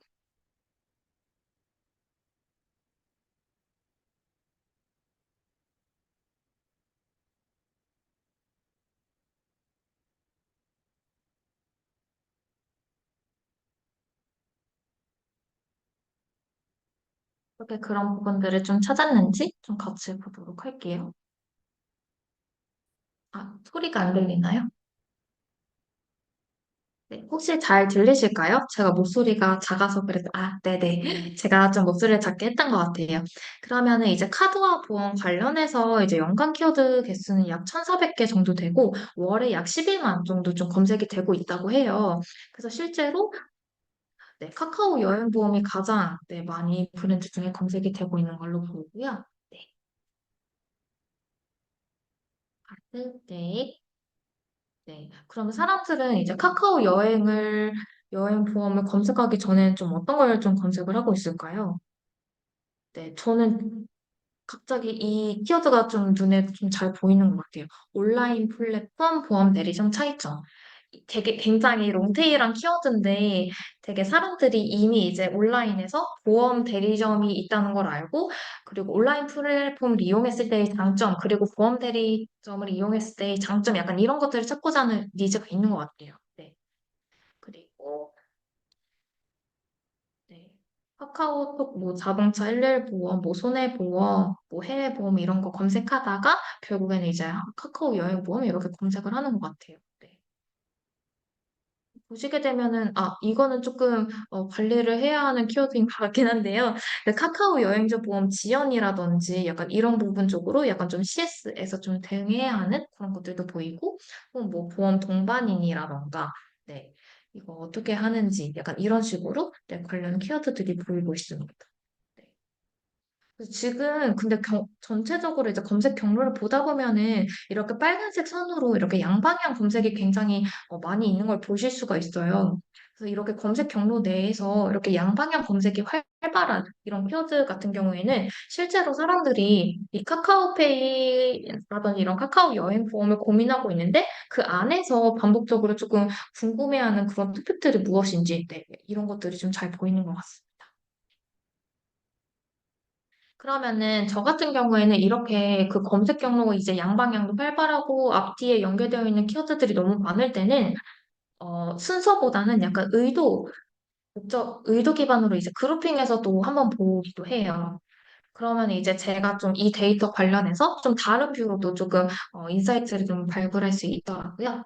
어떻게 그런 부분들을 좀 찾았는지 좀 같이 보도록 할게요. 소리가 안 들리나요? 네, 혹시 잘 들리실까요? 제가 목소리가 작아서 그래도, 네네. 제가 좀 목소리를 작게 했던 것 같아요. 그러면은 이제 카드와 보험 관련해서 이제 연간 키워드 개수는 약 1,400개 정도 되고, 월에 약 11만 정도 좀 검색이 되고 있다고 해요. 그래서 실제로, 네, 카카오 여행보험이 가장, 네, 많이 브랜드 중에 검색이 되고 있는 걸로 보이고요. 네, 네. 네. 그러면 사람들은 이제 카카오 여행 보험을 검색하기 전에 좀 어떤 걸 좀 검색을 하고 있을까요? 네, 저는 갑자기 이 키워드가 좀 눈에 좀 잘 보이는 것 같아요. 온라인 플랫폼 보험 대리점 차이점. 되게 굉장히 롱테일한 키워드인데 되게 사람들이 이미 이제 온라인에서 보험 대리점이 있다는 걸 알고 그리고 온라인 플랫폼을 이용했을 때의 장점 그리고 보험 대리점을 이용했을 때의 장점 약간 이런 것들을 찾고자 하는 니즈가 있는 것 같아요. 네. 그리고 네. 카카오톡 뭐 자동차 일일 보험, 뭐 손해보험, 뭐 해외보험 이런 거 검색하다가 결국에는 이제 카카오 여행보험 이렇게 검색을 하는 것 같아요. 네. 보시게 되면은, 이거는 조금 관리를 해야 하는 키워드인 것 같긴 한데요. 그 카카오 여행자 보험 지연이라든지 약간 이런 부분 쪽으로 약간 좀 CS에서 좀 대응해야 하는 그런 것들도 보이고, 혹은 뭐 보험 동반인이라던가, 네. 이거 어떻게 하는지 약간 이런 식으로 네, 관련 키워드들이 보이고 있습니다. 네. 지금 근데 전체적으로 이제 검색 경로를 보다 보면은 이렇게 빨간색 선으로 이렇게 양방향 검색이 굉장히 많이 있는 걸 보실 수가 있어요. 그래서 이렇게 검색 경로 내에서 이렇게 양방향 검색이 활발한 이런 키워드 같은 경우에는 실제로 사람들이 이 카카오페이라든지 이런 카카오 여행 보험을 고민하고 있는데 그 안에서 반복적으로 조금 궁금해하는 그런 토픽들이 무엇인지 네, 이런 것들이 좀 잘 보이는 것 같습니다. 그러면은 저 같은 경우에는 이렇게 그 검색 경로가 이제 양방향도 활발하고 앞뒤에 연결되어 있는 키워드들이 너무 많을 때는 순서보다는 약간 의도 기반으로 이제 그룹핑해서도 한번 보기도 해요. 그러면 이제 제가 좀 이 데이터 관련해서 좀 다른 뷰로도 조금 인사이트를 좀 발굴할 수 있더라고요.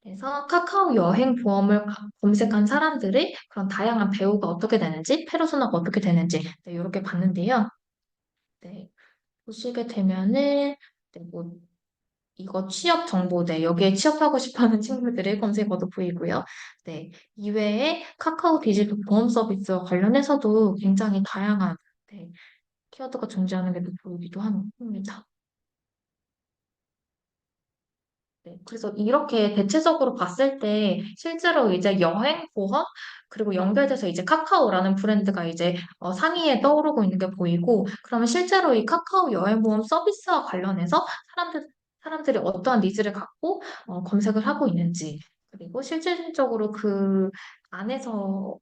그래서 카카오 여행 보험을 검색한 사람들의 그런 다양한 배우가 어떻게 되는지, 페르소나가 어떻게 되는지 네, 이렇게 봤는데요. 네. 보시게 되면은 네, 뭐 이거 취업 정보대 여기에 취업하고 싶어하는 친구들의 검색어도 보이고요. 네, 이외에 카카오 디지털 보험 서비스와 관련해서도 굉장히 다양한 네, 키워드가 존재하는 게 보이기도 합니다. 네, 그래서 이렇게 대체적으로 봤을 때 실제로 이제 여행 보험 그리고 연결돼서 이제 카카오라는 브랜드가 이제 상위에 떠오르고 있는 게 보이고 그러면 실제로 이 카카오 여행 보험 서비스와 관련해서 사람들이 어떠한 니즈를 갖고 검색을 하고 있는지 그리고 실질적으로 그 안에서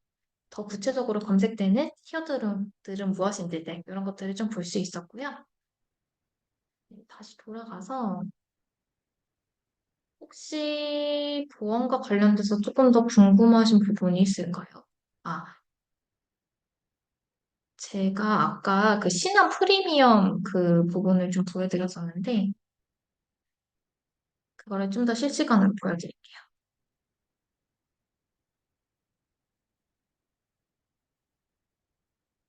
더 구체적으로 검색되는 키워드들은 무엇인지 네, 이런 것들을 좀 볼 수 있었고요. 네, 다시 돌아가서 혹시 보안과 관련돼서 조금 더 궁금하신 부분이 있을까요? 아, 제가 아까 그 신한 프리미엄 그 부분을 좀 보여드렸었는데, 그거를 좀 더 실시간으로 보여드릴게요.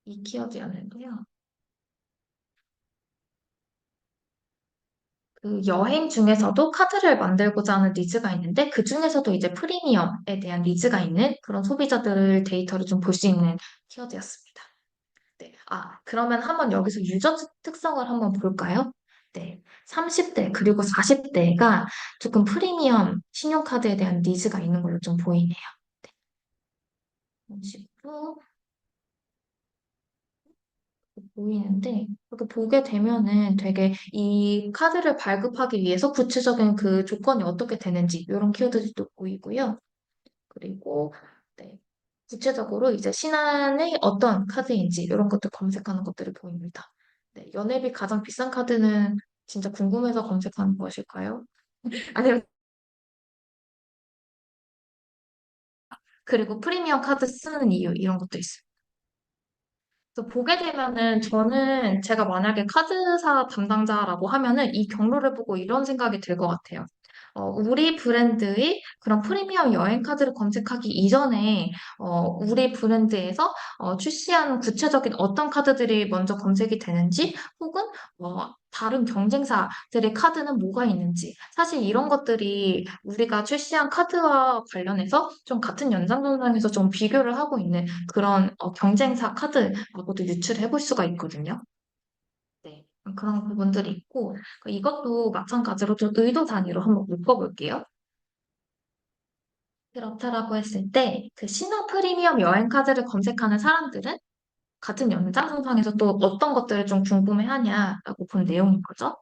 이 키워드였는데요. 그 여행 중에서도 카드를 만들고자 하는 니즈가 있는데, 그 중에서도 이제 프리미엄에 대한 니즈가 있는 그런 소비자들 데이터를 좀 볼 수 있는 키워드였습니다. 네. 아, 그러면 한번 여기서 유저 특성을 한번 볼까요? 네. 30대 그리고 40대가 조금 프리미엄 신용카드에 대한 니즈가 있는 걸로 좀 보이네요. 이런 식으로 보이는데 이렇게 보게 되면은 되게 이 카드를 발급하기 위해서 구체적인 그 조건이 어떻게 되는지 이런 키워드도 보이고요. 그리고 네. 구체적으로 이제 신한의 어떤 카드인지 이런 것들 검색하는 것들을 보입니다. 네, 연회비 가장 비싼 카드는 진짜 궁금해서 검색하는 것일까요? 아니면 그리고 프리미엄 카드 쓰는 이유 이런 것도 있어요. 그래서 보게 되면은 저는 제가 만약에 카드사 담당자라고 하면은 이 경로를 보고 이런 생각이 들 것 같아요. 우리 브랜드의 그런 프리미엄 여행 카드를 검색하기 이전에 우리 브랜드에서 출시한 구체적인 어떤 카드들이 먼저 검색이 되는지 혹은 다른 경쟁사들의 카드는 뭐가 있는지 사실 이런 것들이 우리가 출시한 카드와 관련해서 좀 같은 연장선상에서 좀 비교를 하고 있는 그런 경쟁사 카드하고도 유출을 해볼 수가 있거든요. 네. 그런 부분들이 있고 이것도 마찬가지로 좀 의도 단위로 한번 묶어볼게요. 그렇다라고 했을 때 그 신화 프리미엄 여행 카드를 검색하는 사람들은 같은 연장선상에서 또 어떤 것들을 좀 궁금해하냐라고 본 내용인 거죠.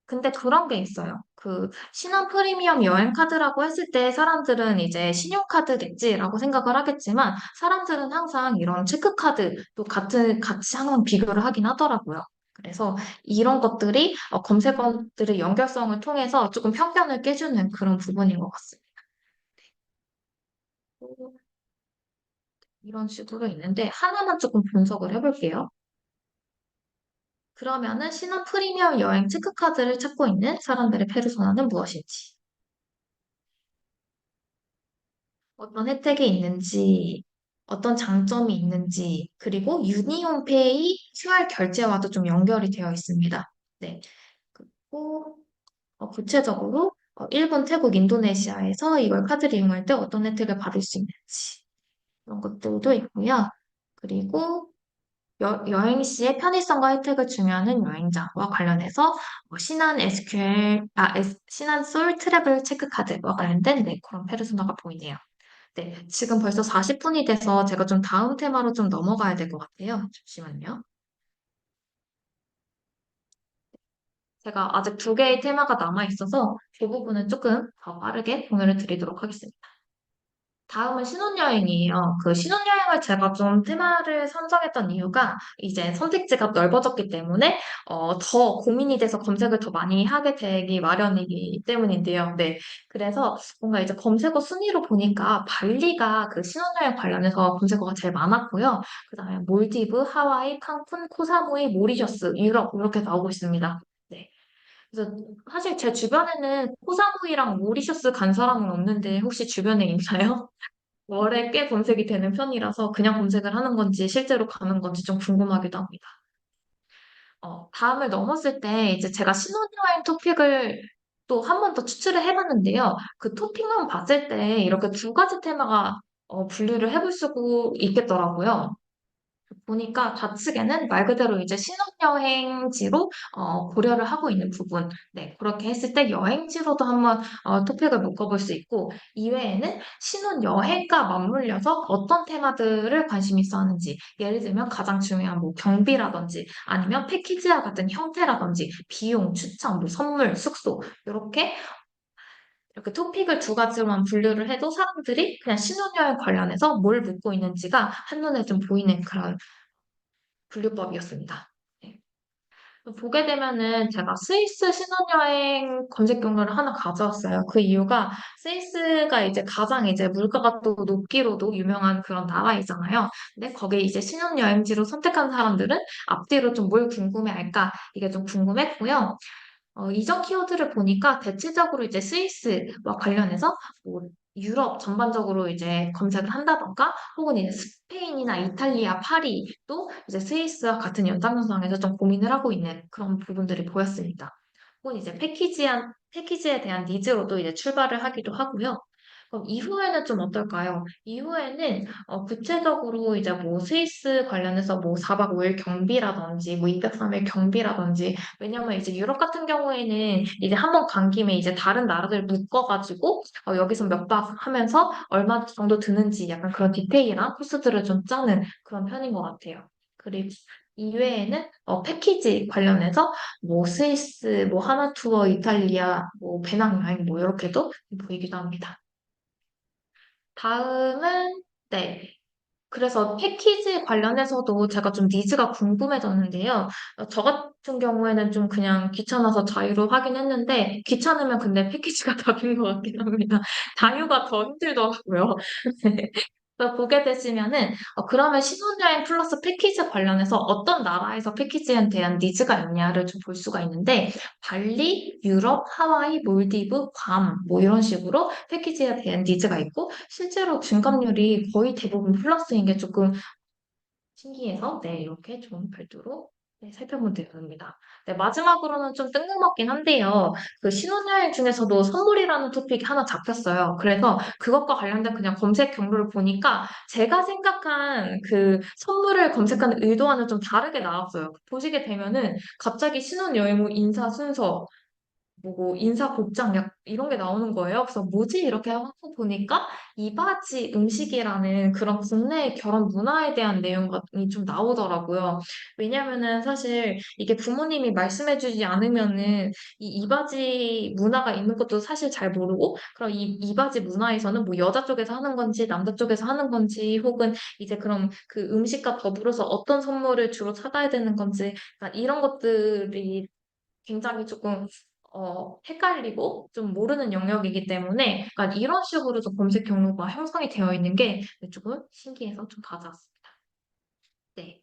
근데 그런 게 있어요. 그 신한 프리미엄 여행 카드라고 했을 때 사람들은 이제 신용카드겠지라고 생각을 하겠지만 사람들은 항상 이런 체크카드도 같이 항상 비교를 하긴 하더라고요. 그래서 이런 것들이 검색어들의 연결성을 통해서 조금 편견을 깨주는 그런 부분인 것 같습니다. 또 이런 식으로 있는데 하나만 조금 분석을 해볼게요. 그러면은 신한 프리미엄 여행 체크카드를 찾고 있는 사람들의 페르소나는 무엇인지? 어떤 혜택이 있는지, 어떤 장점이 있는지, 그리고 유니온페이 QR 결제와도 좀 연결이 되어 있습니다. 네. 그리고 구체적으로 일본, 태국, 인도네시아에서 이걸 카드를 이용할 때 어떤 혜택을 받을 수 있는지 이런 것들도 있고요. 그리고 여행 시에 편의성과 혜택을 중요하는 여행자와 관련해서 신한 SQL, 신한 솔 트래블 체크카드와 관련된 네, 그런 페르소나가 보이네요. 네, 지금 벌써 40분이 돼서 제가 좀 다음 테마로 좀 넘어가야 될 것 같아요. 잠시만요. 제가 아직 두 개의 테마가 남아 있어서 그 부분은 조금 더 빠르게 공유를 드리도록 하겠습니다. 다음은 신혼여행이에요. 그 신혼여행을 제가 좀 테마를 선정했던 이유가 이제 선택지가 넓어졌기 때문에 더 고민이 돼서 검색을 더 많이 하게 되기 마련이기 때문인데요. 네. 그래서 뭔가 이제 검색어 순위로 보니까 발리가 그 신혼여행 관련해서 검색어가 제일 많았고요. 그다음에 몰디브, 하와이, 칸쿤, 코사무이, 모리셔스, 유럽 이렇게 나오고 있습니다. 네. 그래서 사실 제 주변에는 코사무이랑 모리셔스 간 사람은 없는데 혹시 주변에 있나요? 월에 꽤 검색이 되는 편이라서 그냥 검색을 하는 건지 실제로 가는 건지 좀 궁금하기도 합니다. 다음을 넘었을 때 이제 제가 신혼여행 토픽을 또 한 번 더 추출을 해봤는데요. 그 토픽만 봤을 때 이렇게 두 가지 테마가 분류를 해볼 수 있겠더라고요. 보니까 좌측에는 말 그대로 이제 신혼여행지로 고려를 하고 있는 부분. 네, 그렇게 했을 때 여행지로도 한번 토픽을 묶어볼 수 있고, 이외에는 신혼여행과 맞물려서 어떤 테마들을 관심 있어 하는지, 예를 들면 가장 중요한 뭐 경비라든지 아니면 패키지와 같은 형태라든지 비용, 추천, 뭐 선물, 숙소, 이렇게 토픽을 두 가지로만 분류를 해도 사람들이 그냥 신혼여행 관련해서 뭘 묻고 있는지가 한눈에 좀 보이는 그런 분류법이었습니다. 네. 보게 되면은 제가 스위스 신혼여행 검색 경로를 하나 가져왔어요. 그 이유가 스위스가 이제 가장 이제 물가가 또 높기로도 유명한 그런 나라이잖아요. 근데 거기에 이제 신혼여행지로 선택한 사람들은 앞뒤로 좀 뭘 궁금해할까? 이게 좀 궁금했고요. 이전 키워드를 보니까 대체적으로 이제 스위스와 관련해서 뭐 유럽 전반적으로 이제 검색을 한다던가 혹은 이제 스페인이나 이탈리아, 파리도 이제 스위스와 같은 연장선상에서 좀 고민을 하고 있는 그런 부분들이 보였습니다. 혹은 이제 패키지에 대한 니즈로도 이제 출발을 하기도 하고요. 그럼 이후에는 좀 어떨까요? 이후에는 구체적으로 이제 뭐 스위스 관련해서 뭐 4박 5일 경비라든지 뭐 2박 3일 경비라든지 왜냐면 이제 유럽 같은 경우에는 이제 한번 간 김에 이제 다른 나라들 묶어가지고 여기서 몇 박 하면서 얼마 정도 드는지 약간 그런 디테일한 코스들을 좀 짜는 그런 편인 것 같아요. 그리고 이외에는 패키지 관련해서 뭐 스위스, 뭐 하나투어 이탈리아, 뭐 배낭여행 뭐 이렇게도 보이기도 합니다. 다음은 네. 그래서 패키지 관련해서도 제가 좀 니즈가 궁금해졌는데요. 저 같은 경우에는 좀 그냥 귀찮아서 자유로 하긴 했는데, 귀찮으면 근데 패키지가 답인 것 같긴 합니다. 자유가 더 힘들더라고요. 그래서 보게 되시면은, 그러면 신혼여행 플러스 패키지 관련해서 어떤 나라에서 패키지에 대한 니즈가 있냐를 좀 볼 수가 있는데, 발리, 유럽, 하와이, 몰디브, 괌, 뭐 이런 식으로 패키지에 대한 니즈가 있고, 실제로 증감률이 거의 대부분 플러스인 게 조금 신기해서 네, 이렇게 좀 별도로 네, 살펴보면 됩니다. 네, 마지막으로는 좀 뜬금없긴 한데요. 그 신혼여행 중에서도 선물이라는 토픽이 하나 잡혔어요. 그래서 그것과 관련된 그냥 검색 경로를 보니까 제가 생각한 그 선물을 검색하는 의도와는 좀 다르게 나왔어요. 보시게 되면은 갑자기 신혼여행 후 인사 순서 뭐고 인사 복장 약 이런 게 나오는 거예요. 그래서 뭐지 이렇게 하고 보니까 이바지 음식이라는 그런 국내 결혼 문화에 대한 내용이 좀 나오더라고요. 왜냐면은 사실 이게 부모님이 말씀해주지 않으면은 이 이바지 문화가 있는 것도 사실 잘 모르고 그럼 이 이바지 문화에서는 뭐 여자 쪽에서 하는 건지 남자 쪽에서 하는 건지 혹은 이제 그럼 그 음식과 더불어서 어떤 선물을 주로 사가야 되는 건지 그러니까 이런 것들이 굉장히 조금 헷갈리고 좀 모르는 영역이기 때문에 그러니까 이런 식으로 좀 검색 경로가 형성이 되어 있는 게 조금 신기해서 좀 가져왔습니다. 네.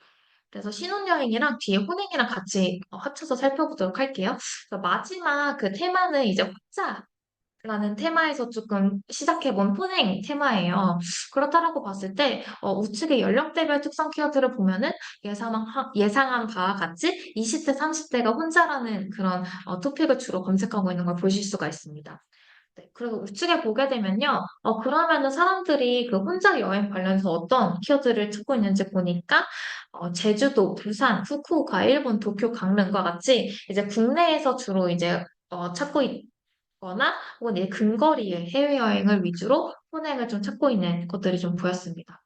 그래서 신혼여행이랑 뒤에 혼행이랑 같이 합쳐서 살펴보도록 할게요. 그래서 마지막 그 테마는 이제 혼자 라는 테마에서 조금 시작해본 혼행 테마예요. 그렇다라고 봤을 때 우측의 연령대별 특성 키워드를 보면은 예상한 바와 같이 20대, 30대가 혼자라는 그런 토픽을 주로 검색하고 있는 걸 보실 수가 있습니다. 네, 그리고 우측에 보게 되면요. 그러면은 사람들이 그 혼자 여행 관련해서 어떤 키워드를 찾고 있는지 보니까, 제주도, 부산, 후쿠오카, 일본, 도쿄, 강릉과 같이 이제 국내에서 주로 이제 찾고 있거나 혹은 이제 근거리의 해외여행을 위주로 혼행을 좀 찾고 있는 것들이 좀 보였습니다.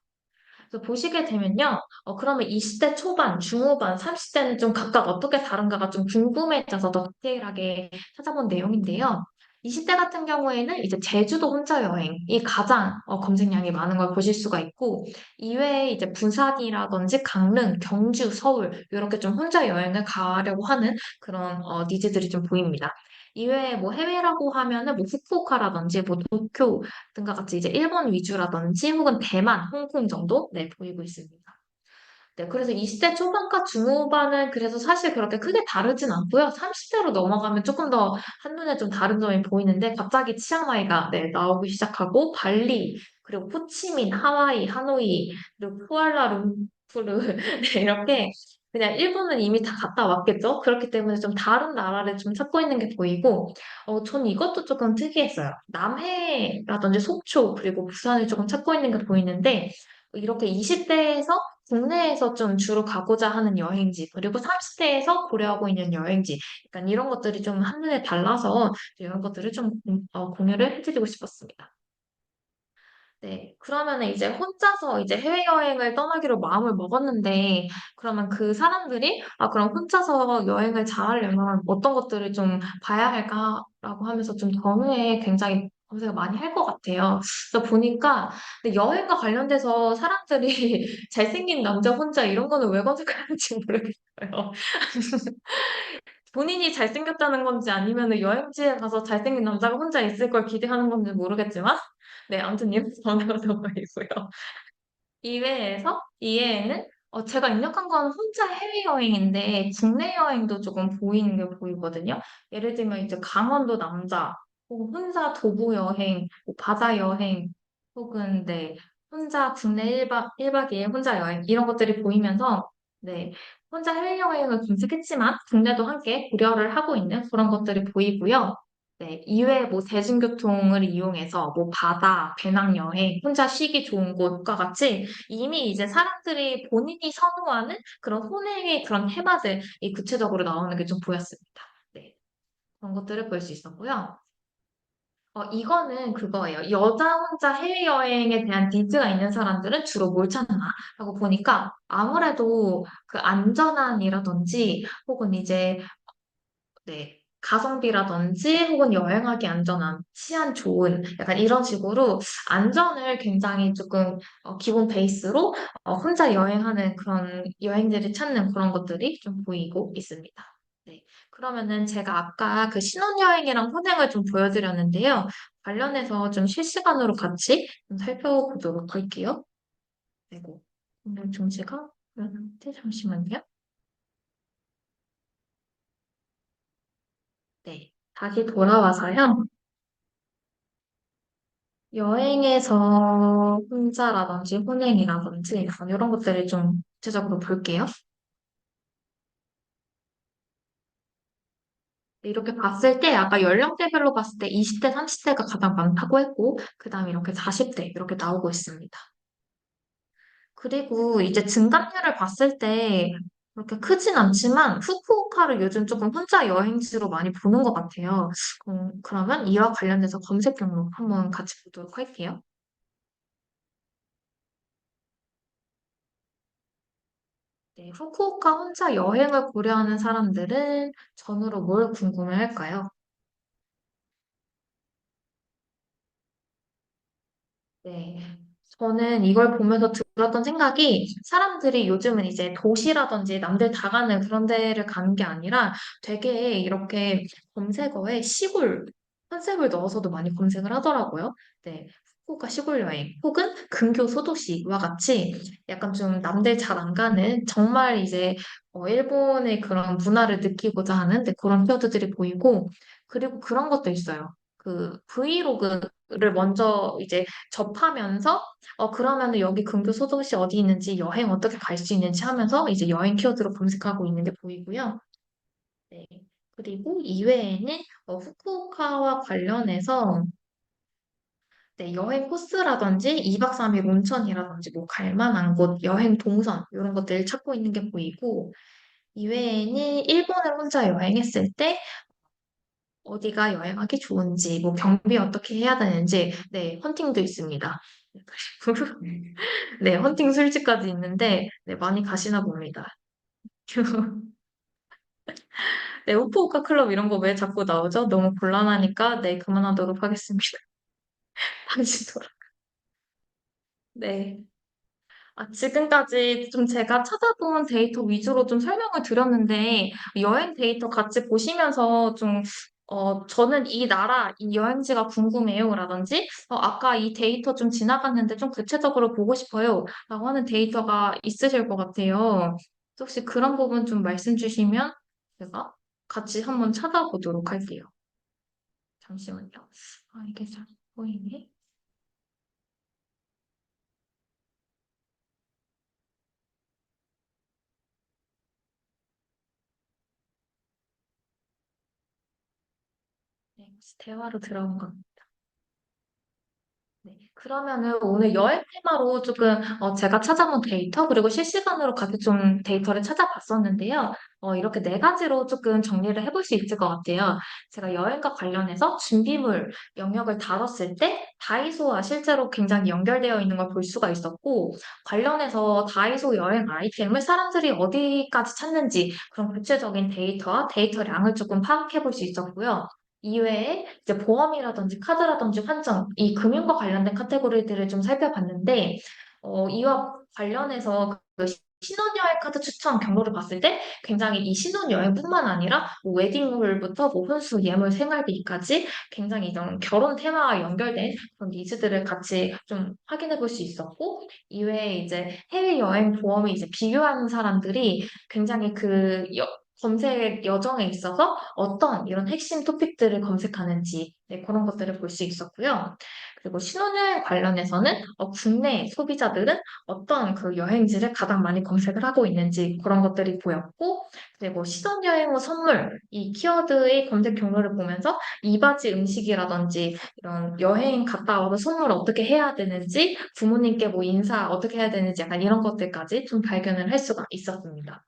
그래서 보시게 되면요. 그러면 20대 초반, 중후반, 30대는 좀 각각 어떻게 다른가가 좀 궁금해져서 더 디테일하게 찾아본 내용인데요. 20대 같은 경우에는 이제 제주도 혼자 여행이 가장 검색량이 많은 걸 보실 수가 있고, 이외에 이제 부산이라든지 강릉, 경주, 서울, 이렇게 좀 혼자 여행을 가려고 하는 그런 니즈들이 좀 보입니다. 이외에 뭐 해외라고 하면은 뭐 후쿠오카라든지 뭐 도쿄 등과 같이 이제 일본 위주라든지 혹은 대만, 홍콩 정도 네, 보이고 있습니다. 네, 그래서 20대 초반과 중후반은 그래서 사실 그렇게 크게 다르진 않고요. 30대로 넘어가면 조금 더 한눈에 좀 다른 점이 보이는데 갑자기 치앙마이가 네, 나오기 시작하고 발리, 그리고 호치민, 하와이, 하노이, 그리고 쿠알라룸푸르 네, 이렇게 그냥 일본은 이미 다 갔다 왔겠죠? 그렇기 때문에 좀 다른 나라를 좀 찾고 있는 게 보이고 전 이것도 조금 특이했어요. 남해라든지 속초 그리고 부산을 조금 찾고 있는 게 보이는데 이렇게 20대에서 국내에서 좀 주로 가고자 하는 여행지, 그리고 30대에서 고려하고 있는 여행지, 약간 이런 것들이 좀 한눈에 달라서 이런 것들을 좀 공유를 해드리고 싶었습니다. 네, 그러면은 이제 혼자서 이제 해외여행을 떠나기로 마음을 먹었는데, 그러면 그 사람들이, 그럼 혼자서 여행을 잘하려면 어떤 것들을 좀 봐야 할까라고 하면서 좀 전후에 굉장히 검색을 많이 할 것 같아요. 그래서 보니까, 근데 여행과 관련돼서 사람들이 잘생긴 남자 혼자 이런 거는 왜 검색하는지 모르겠어요. 본인이 잘생겼다는 건지 아니면 여행지에 가서 잘생긴 남자가 혼자 있을 걸 기대하는 건지 모르겠지만, 네, 아무튼 이런 전화가 들어있고요. 이외에는 제가 입력한 건 혼자 해외여행인데 국내 여행도 조금 보이는 게 보이거든요. 예를 들면 이제 강원도 남자, 혹은 혼자 도보 여행, 뭐 바다 여행, 혹은 네, 혼자 국내 1박 2일 혼자 여행 이런 것들이 보이면서 네, 혼자 해외여행을 검색했지만 국내도 함께 고려를 하고 있는 그런 것들이 보이고요. 네, 이외에 뭐 대중교통을 이용해서 뭐 바다, 배낭여행, 혼자 쉬기 좋은 곳과 같이 이미 이제 사람들이 본인이 선호하는 그런 혼행의 그런 테마들이 구체적으로 나오는 게 좀 보였습니다. 네, 그런 것들을 볼 수 있었고요. 이거는 그거예요. 여자 혼자 해외여행에 대한 니즈가 있는 사람들은 주로 뭘 찾나? 라고 보니까 아무래도 그 안전한이라든지 혹은 이제 네. 가성비라든지 혹은 여행하기 안전한, 치안 좋은 약간 이런 식으로 안전을 굉장히 조금 기본 베이스로 혼자 여행하는 그런 여행지를 찾는 그런 것들이 좀 보이고 있습니다. 네. 그러면은 제가 아까 그 신혼여행이랑 혼행을 좀 보여드렸는데요. 관련해서 좀 실시간으로 같이 좀 살펴보도록 할게요. 아이고, 오늘 종지가 그런데 잠시만요. 네. 다시 돌아와서요. 여행에서 혼자라든지 혼행이라든지 이런 것들을 좀 구체적으로 볼게요. 이렇게 봤을 때 아까 연령대별로 봤을 때 20대, 30대가 가장 많다고 했고 그다음에 이렇게 40대 이렇게 나오고 있습니다. 그리고 이제 증감률을 봤을 때 그렇게 크진 않지만 후쿠오카를 요즘 조금 혼자 여행지로 많이 보는 것 같아요. 그러면 이와 관련돼서 검색 경로 한번 같이 보도록 할게요. 네, 후쿠오카 혼자 여행을 고려하는 사람들은 전후로 뭘 궁금해할까요? 네. 저는 이걸 보면서 들었던 생각이 사람들이 요즘은 이제 도시라든지 남들 다 가는 그런 데를 가는 게 아니라 되게 이렇게 검색어에 시골 컨셉을 넣어서도 많이 검색을 하더라고요. 네. 후쿠오카 시골 여행 혹은 근교 소도시와 같이 약간 좀 남들 잘 안 가는 정말 이제 일본의 그런 문화를 느끼고자 하는 네, 그런 키워드들이 보이고 그리고 그런 것도 있어요. 그 브이로그를 먼저 이제 접하면서 그러면은 여기 근교 소도시 어디 있는지 여행 어떻게 갈 수 있는지 하면서 이제 여행 키워드로 검색하고 있는 게 보이고요. 네. 그리고 이외에는 후쿠오카와 관련해서 네, 여행 코스라든지 2박 3일 온천이라든지 뭐 갈 만한 곳, 여행 동선 이런 것들을 찾고 있는 게 보이고 이외에는 일본을 혼자 여행했을 때 어디가 여행하기 좋은지, 뭐 경비 어떻게 해야 되는지, 네, 헌팅도 있습니다. 그리고 네, 헌팅 술집까지 있는데 네, 많이 가시나 봅니다. 네, 후쿠오카 클럽 이런 거 왜 자꾸 나오죠? 너무 곤란하니까 네, 그만하도록 하겠습니다. 다시 돌아. 네. 지금까지 좀 제가 찾아본 데이터 위주로 좀 설명을 드렸는데, 여행 데이터 같이 보시면서 좀, 저는 이 나라, 이 여행지가 궁금해요. 라든지, 아까 이 데이터 좀 지나갔는데 좀 구체적으로 보고 싶어요. 라고 하는 데이터가 있으실 것 같아요. 혹시 그런 부분 좀 말씀 주시면 제가 같이 한번 찾아보도록 할게요. 잠시만요. 이게 잘 보이네. 네, 대화로 들어온 것 네. 그러면은 오늘 여행 테마로 조금 제가 찾아본 데이터 그리고 실시간으로 같이 좀 데이터를 찾아봤었는데요. 이렇게 네 가지로 조금 정리를 해볼 수 있을 것 같아요. 제가 여행과 관련해서 준비물 영역을 다뤘을 때 다이소와 실제로 굉장히 연결되어 있는 걸 볼 수가 있었고 관련해서 다이소 여행 아이템을 사람들이 어디까지 찾는지 그런 구체적인 데이터와 데이터량을 조금 파악해 볼 수 있었고요. 이외에 이제 보험이라든지 카드라든지 환전, 이 금융과 관련된 카테고리들을 좀 살펴봤는데, 이와 관련해서 그 신혼여행 카드 추천 경로를 봤을 때 굉장히 이 신혼여행뿐만 아니라 뭐 웨딩홀부터 뭐 혼수, 예물, 생활비까지 굉장히 이런 결혼 테마와 연결된 그런 니즈들을 같이 좀 확인해 볼 수 있었고, 이외에 이제 해외여행 보험을 이제 비교하는 사람들이 굉장히 검색 여정에 있어서 어떤 이런 핵심 토픽들을 검색하는지 네, 그런 것들을 볼 수 있었고요. 그리고 신혼여행 관련해서는 국내 소비자들은 어떤 그 여행지를 가장 많이 검색을 하고 있는지 그런 것들이 보였고, 그리고 신혼여행 후 선물 이 키워드의 검색 경로를 보면서 이바지 음식이라든지 이런 여행 갔다 와서 선물 어떻게 해야 되는지 부모님께 뭐 인사 어떻게 해야 되는지 약간 이런 것들까지 좀 발견을 할 수가 있었습니다.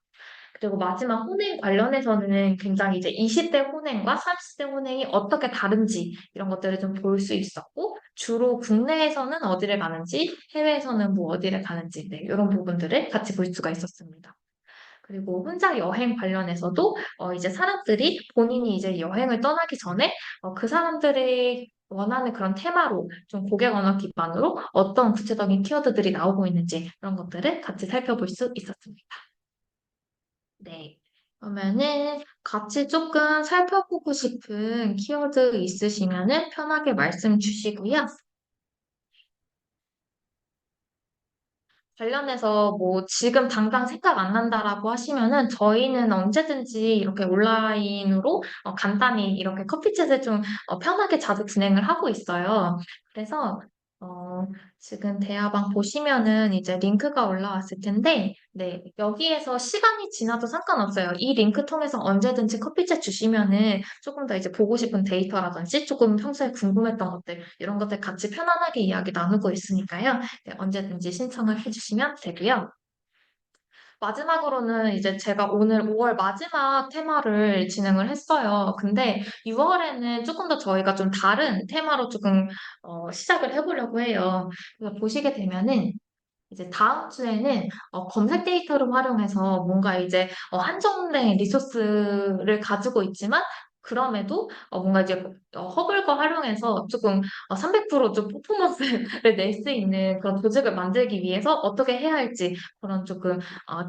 그리고 마지막 혼행 관련해서는 굉장히 이제 20대 혼행과 30대 혼행이 어떻게 다른지 이런 것들을 좀 볼 수 있었고, 주로 국내에서는 어디를 가는지, 해외에서는 뭐 어디를 가는지, 네, 이런 부분들을 같이 볼 수가 있었습니다. 그리고 혼자 여행 관련해서도 이제 사람들이 본인이 이제 여행을 떠나기 전에 그 사람들의 원하는 그런 테마로 좀 고객 언어 기반으로 어떤 구체적인 키워드들이 나오고 있는지 그런 것들을 같이 살펴볼 수 있었습니다. 네. 그러면은 같이 조금 살펴보고 싶은 키워드 있으시면은 편하게 말씀 주시고요. 관련해서 뭐 지금 당장 생각 안 난다라고 하시면은 저희는 언제든지 이렇게 온라인으로 간단히 이렇게 커피챗을 좀 편하게 자주 진행을 하고 있어요. 그래서 어, 지금 대화방 보시면은 이제 링크가 올라왔을 텐데 네, 여기에서 시간이 지나도 상관없어요. 이 링크 통해서 언제든지 커피챗 주시면은 조금 더 이제 보고 싶은 데이터라든지 조금 평소에 궁금했던 것들 이런 것들 같이 편안하게 이야기 나누고 있으니까요. 네, 언제든지 신청을 해주시면 되고요. 마지막으로는 이제 제가 오늘 5월 마지막 테마를 진행을 했어요. 근데 6월에는 조금 더 저희가 좀 다른 테마로 조금 시작을 해보려고 해요. 그래서 보시게 되면은 이제 다음 주에는 검색 데이터를 활용해서 뭔가 이제 한정된 리소스를 가지고 있지만 그럼에도 뭔가 이제 허블과 활용해서 조금 300%좀 퍼포먼스를 낼 수 있는 그런 조직을 만들기 위해서 어떻게 해야 할지 그런 조금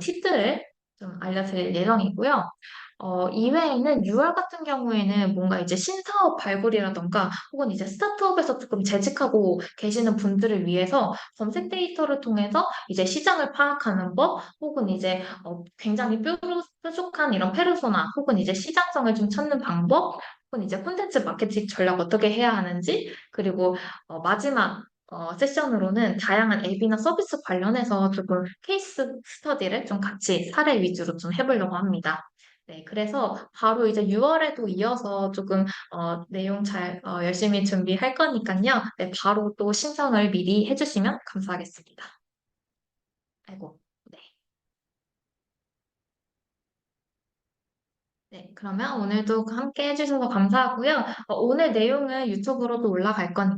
팁들을 좀 알려드릴 예정이고요. 이외에는 6월 같은 경우에는 뭔가 이제 신사업 발굴이라던가 혹은 이제 스타트업에서 조금 재직하고 계시는 분들을 위해서 검색 데이터를 통해서 이제 시장을 파악하는 법 혹은 이제 굉장히 뾰족한 이런 페르소나 혹은 이제 시장성을 좀 찾는 방법 혹은 이제 콘텐츠 마케팅 전략 어떻게 해야 하는지 그리고 마지막 세션으로는 다양한 앱이나 서비스 관련해서 조금 케이스 스터디를 좀 같이 사례 위주로 좀 해보려고 합니다. 네, 그래서 바로 이제 6월에도 이어서 조금 내용 잘 열심히 준비할 거니까요. 네, 바로 또 신청을 미리 해주시면 감사하겠습니다. 아이고, 네. 네, 그러면 오늘도 함께 해주셔서 감사하고요. 오늘 내용은 유튜브로도 올라갈 거니까